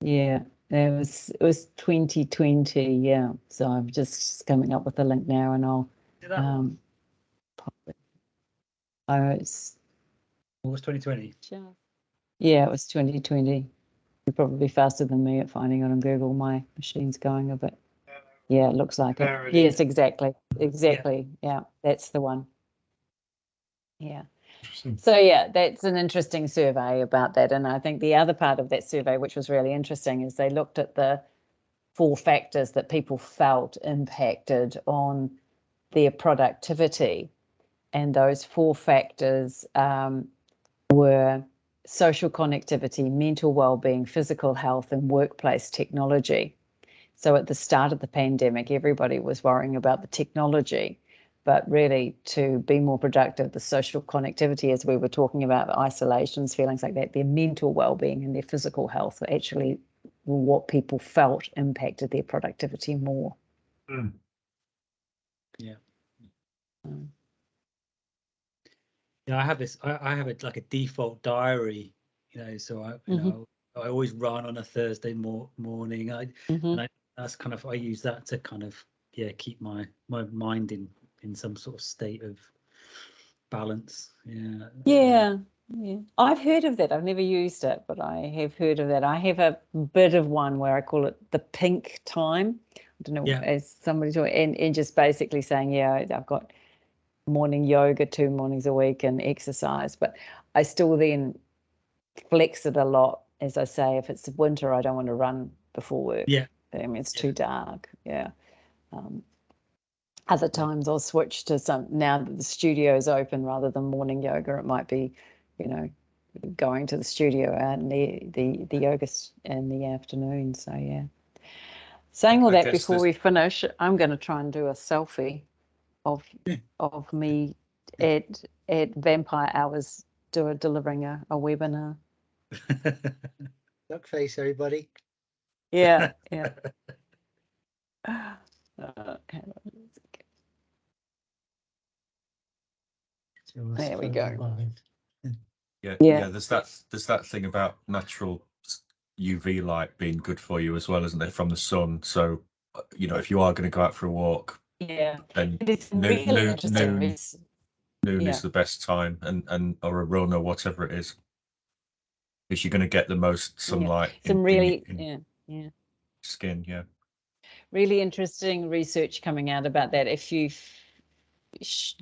Yeah, it was 2020. Yeah, so I'm just coming up with the link now, and I'll pop it. What was 2020? Yeah, it was 2020. You're probably faster than me at finding it on Google. My machine's going a bit. Yeah, it looks like it. Yes, exactly. Yeah, that's the one. Yeah. So yeah, that's an interesting survey about that. And I think the other part of that survey, which was really interesting, is they looked at the 4 factors that people felt impacted on their productivity. And those 4 factors were social connectivity, mental well-being, physical health, and workplace technology. So at the start of the pandemic, everybody was worrying about the technology, but really to be more productive, the social connectivity, as we were talking about, isolations, feelings like that, their mental well-being and their physical health were actually what people felt impacted their productivity more. Mm. Yeah. Yeah, I have this. I have it like a default diary, So I always run on a Thursday morning. That's kind of, I use that to kind of keep my mind in some sort of state of balance. Yeah. I've heard of that. I've never used it, but I have heard of that. I have a bit of one where I call it the pink time. I don't know, as somebody told, and just basically saying, I've got morning yoga 2 mornings a week and exercise, but I still then flex it a lot. As I say, if it's winter, I don't want to run before work. I mean, it's too dark. Other times I'll switch to now that the studio is open, rather than morning yoga, it might be, going to the studio and the yoga in the afternoon. So saying all that before we finish, I'm going to try and do a selfie of me at Vampire Hours delivering a webinar. Duck face, everybody. There we go. There's that thing about natural UV light being good for you as well, isn't there, from the sun? So if you are going to go out for a walk, then noon is the best time, and or a run or whatever it is, because you're going to get the most sunlight in skin. Really interesting research coming out about that. If you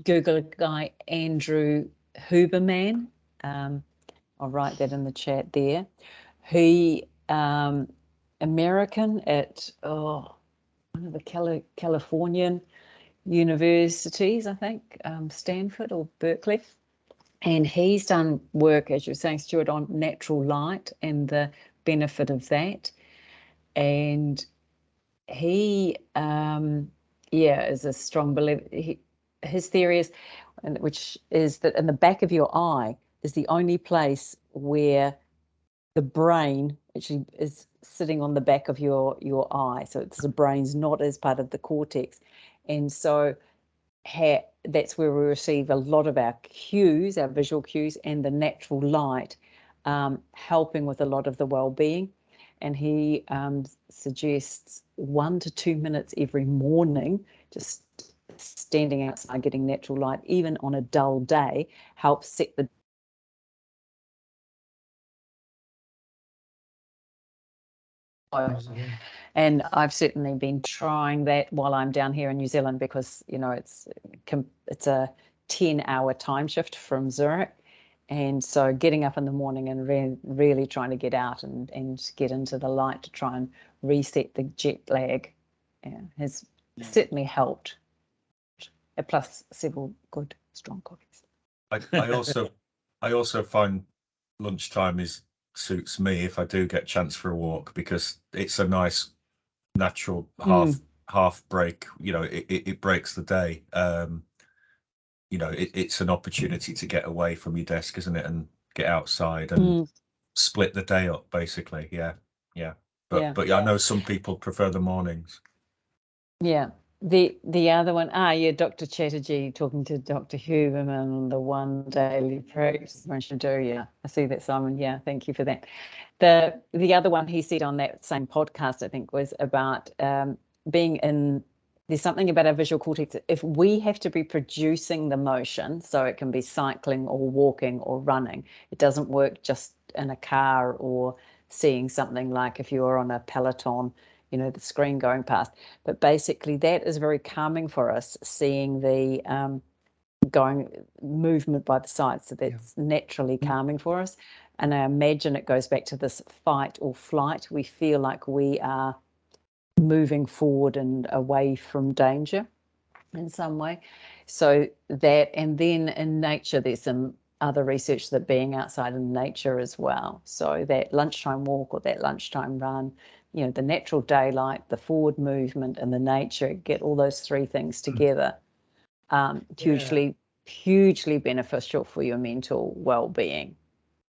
Google a guy, Andrew Huberman, I'll write that in the chat there. He American at one of the Californian universities, I think, Stanford or Berkeley. And he's done work, as you're saying, Stuart, on natural light and the benefit of that. And he, is a strong believer. His theory is, which is that in the back of your eye is the only place where the brain actually is sitting on the back of your eye. So the brain's not as part of the cortex. And so that's where we receive a lot of our cues, our visual cues, and the natural light, helping with a lot of the well-being. And he suggests 1 to 2 minutes every morning, just standing outside getting natural light, even on a dull day, helps set the and I've certainly been trying that while I'm down here in New Zealand, because it's a 10-hour time shift from Zurich, and so getting up in the morning and really trying to get out and get into the light to try and reset the jet lag has certainly helped. Plus several good strong coffees. I also find lunchtime suits me if I do get a chance for a walk, because it's a nice natural half break. It breaks the day. It's an opportunity to get away from your desk, isn't it, and get outside and split the day up, basically. But I know some people prefer the mornings. The other one, Dr. Chatterjee talking to Dr. Huberman, the one daily practice one should do. I see that, Simon. Thank you for that. The other one he said on that same podcast, I think, was about there's something about our visual cortex. If we have to be producing the motion, so it can be cycling or walking or running, it doesn't work just in a car or seeing something like if you're on a Peloton, the screen going past. But basically that is very calming for us, seeing the movement by the side. So that's naturally calming for us. And I imagine it goes back to this fight or flight. We feel like we are moving forward and away from danger in some way. So that, and then in nature, there's some other research that being outside in nature as well. So that lunchtime walk or that lunchtime run, you know, the natural daylight, the forward movement and the nature, get all those three things together. Hugely beneficial for your mental well-being.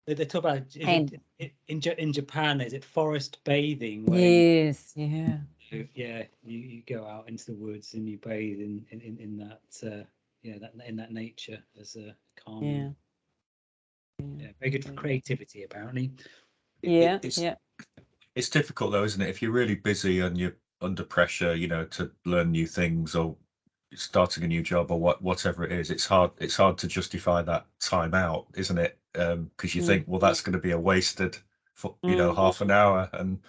They talk about in Japan, is it forest bathing? Yes, you go out into the woods and you bathe in that in that nature as a calming. Yeah, very good for creativity, apparently. It's difficult though, isn't it? If you're really busy and you're under pressure, you know, to learn new things or starting a new job or whatever it is, it's hard to justify that time out, isn't it? Because you think, well, that's going to be a wasted half an hour, and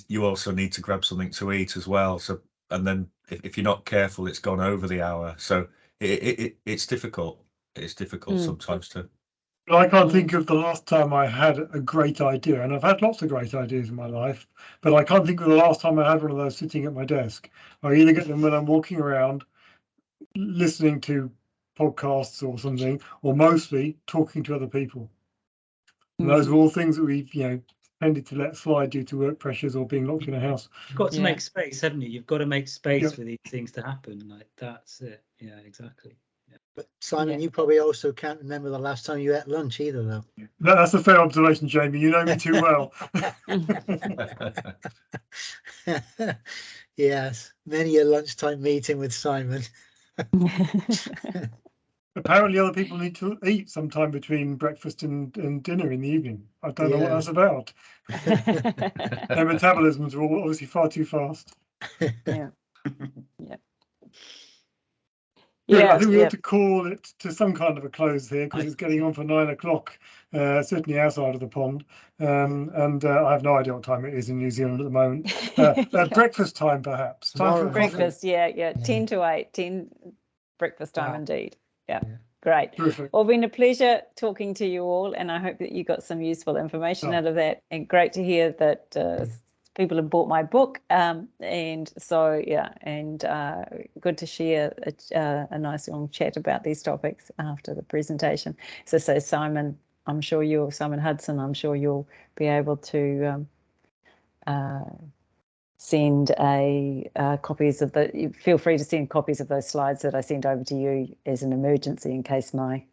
you also need to grab something to eat as well. So, and then if you're not careful, it's gone over the hour. So it's difficult. It's difficult sometimes to. I can't think of the last time I had a great idea, and I've had lots of great ideas in my life, but I can't think of the last time I had one of those sitting at my desk. I either get them when I'm walking around, listening to podcasts or something, or mostly talking to other people. And those are all things that we've, tended to let slide due to work pressures or being locked in a house. You've got to make space, haven't you? You've got to make space for these things to happen. Like, that's it. Yeah, exactly. But Simon, you probably also can't remember the last time you ate lunch either, though. That's a fair observation, Jamie. You know me too well. Yes, many a lunchtime meeting with Simon. Apparently other people need to eat sometime between breakfast and dinner in the evening. I don't know what that's about. Their metabolisms are obviously far too fast. I think we ought to call it to some kind of a close here, because it's getting on for 9 o'clock, certainly outside of the pond. And I have no idea what time it is in New Zealand at the moment. Breakfast time, perhaps. Time for breakfast, 10 to 8, 10 breakfast time indeed. Yeah. Great. Terrific. Well, been a pleasure talking to you all, and I hope that you got some useful information out of that. And great to hear that people have bought my book, and so good to share a nice long chat about these topics after the presentation. So Simon, Simon Hudson, I'm sure you'll be able to send copies of feel free to send copies of those slides that I sent over to you as an emergency in case my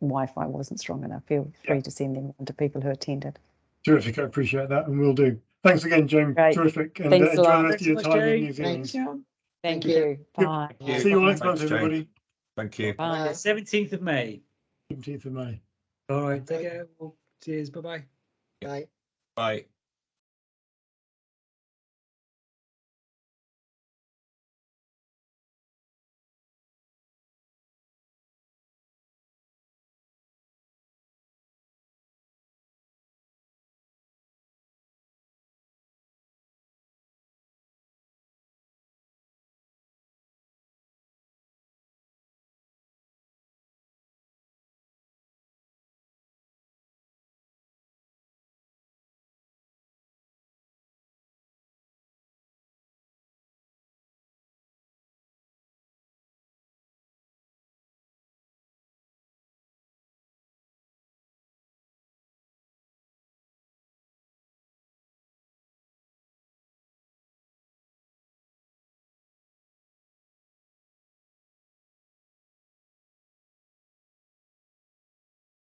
Wi-Fi wasn't strong enough. Feel free to send them to people who attended. Terrific. I appreciate that, and we'll do. Thanks again, Jamie. Great. Terrific. And Thanks enjoy the rest of your time in New Zealand. Thank you. Bye. See you all next month, everybody. Thank you. Bye. 17th of May. 17th of May. All right. Take care. Well, cheers. Bye-bye. Bye. Bye.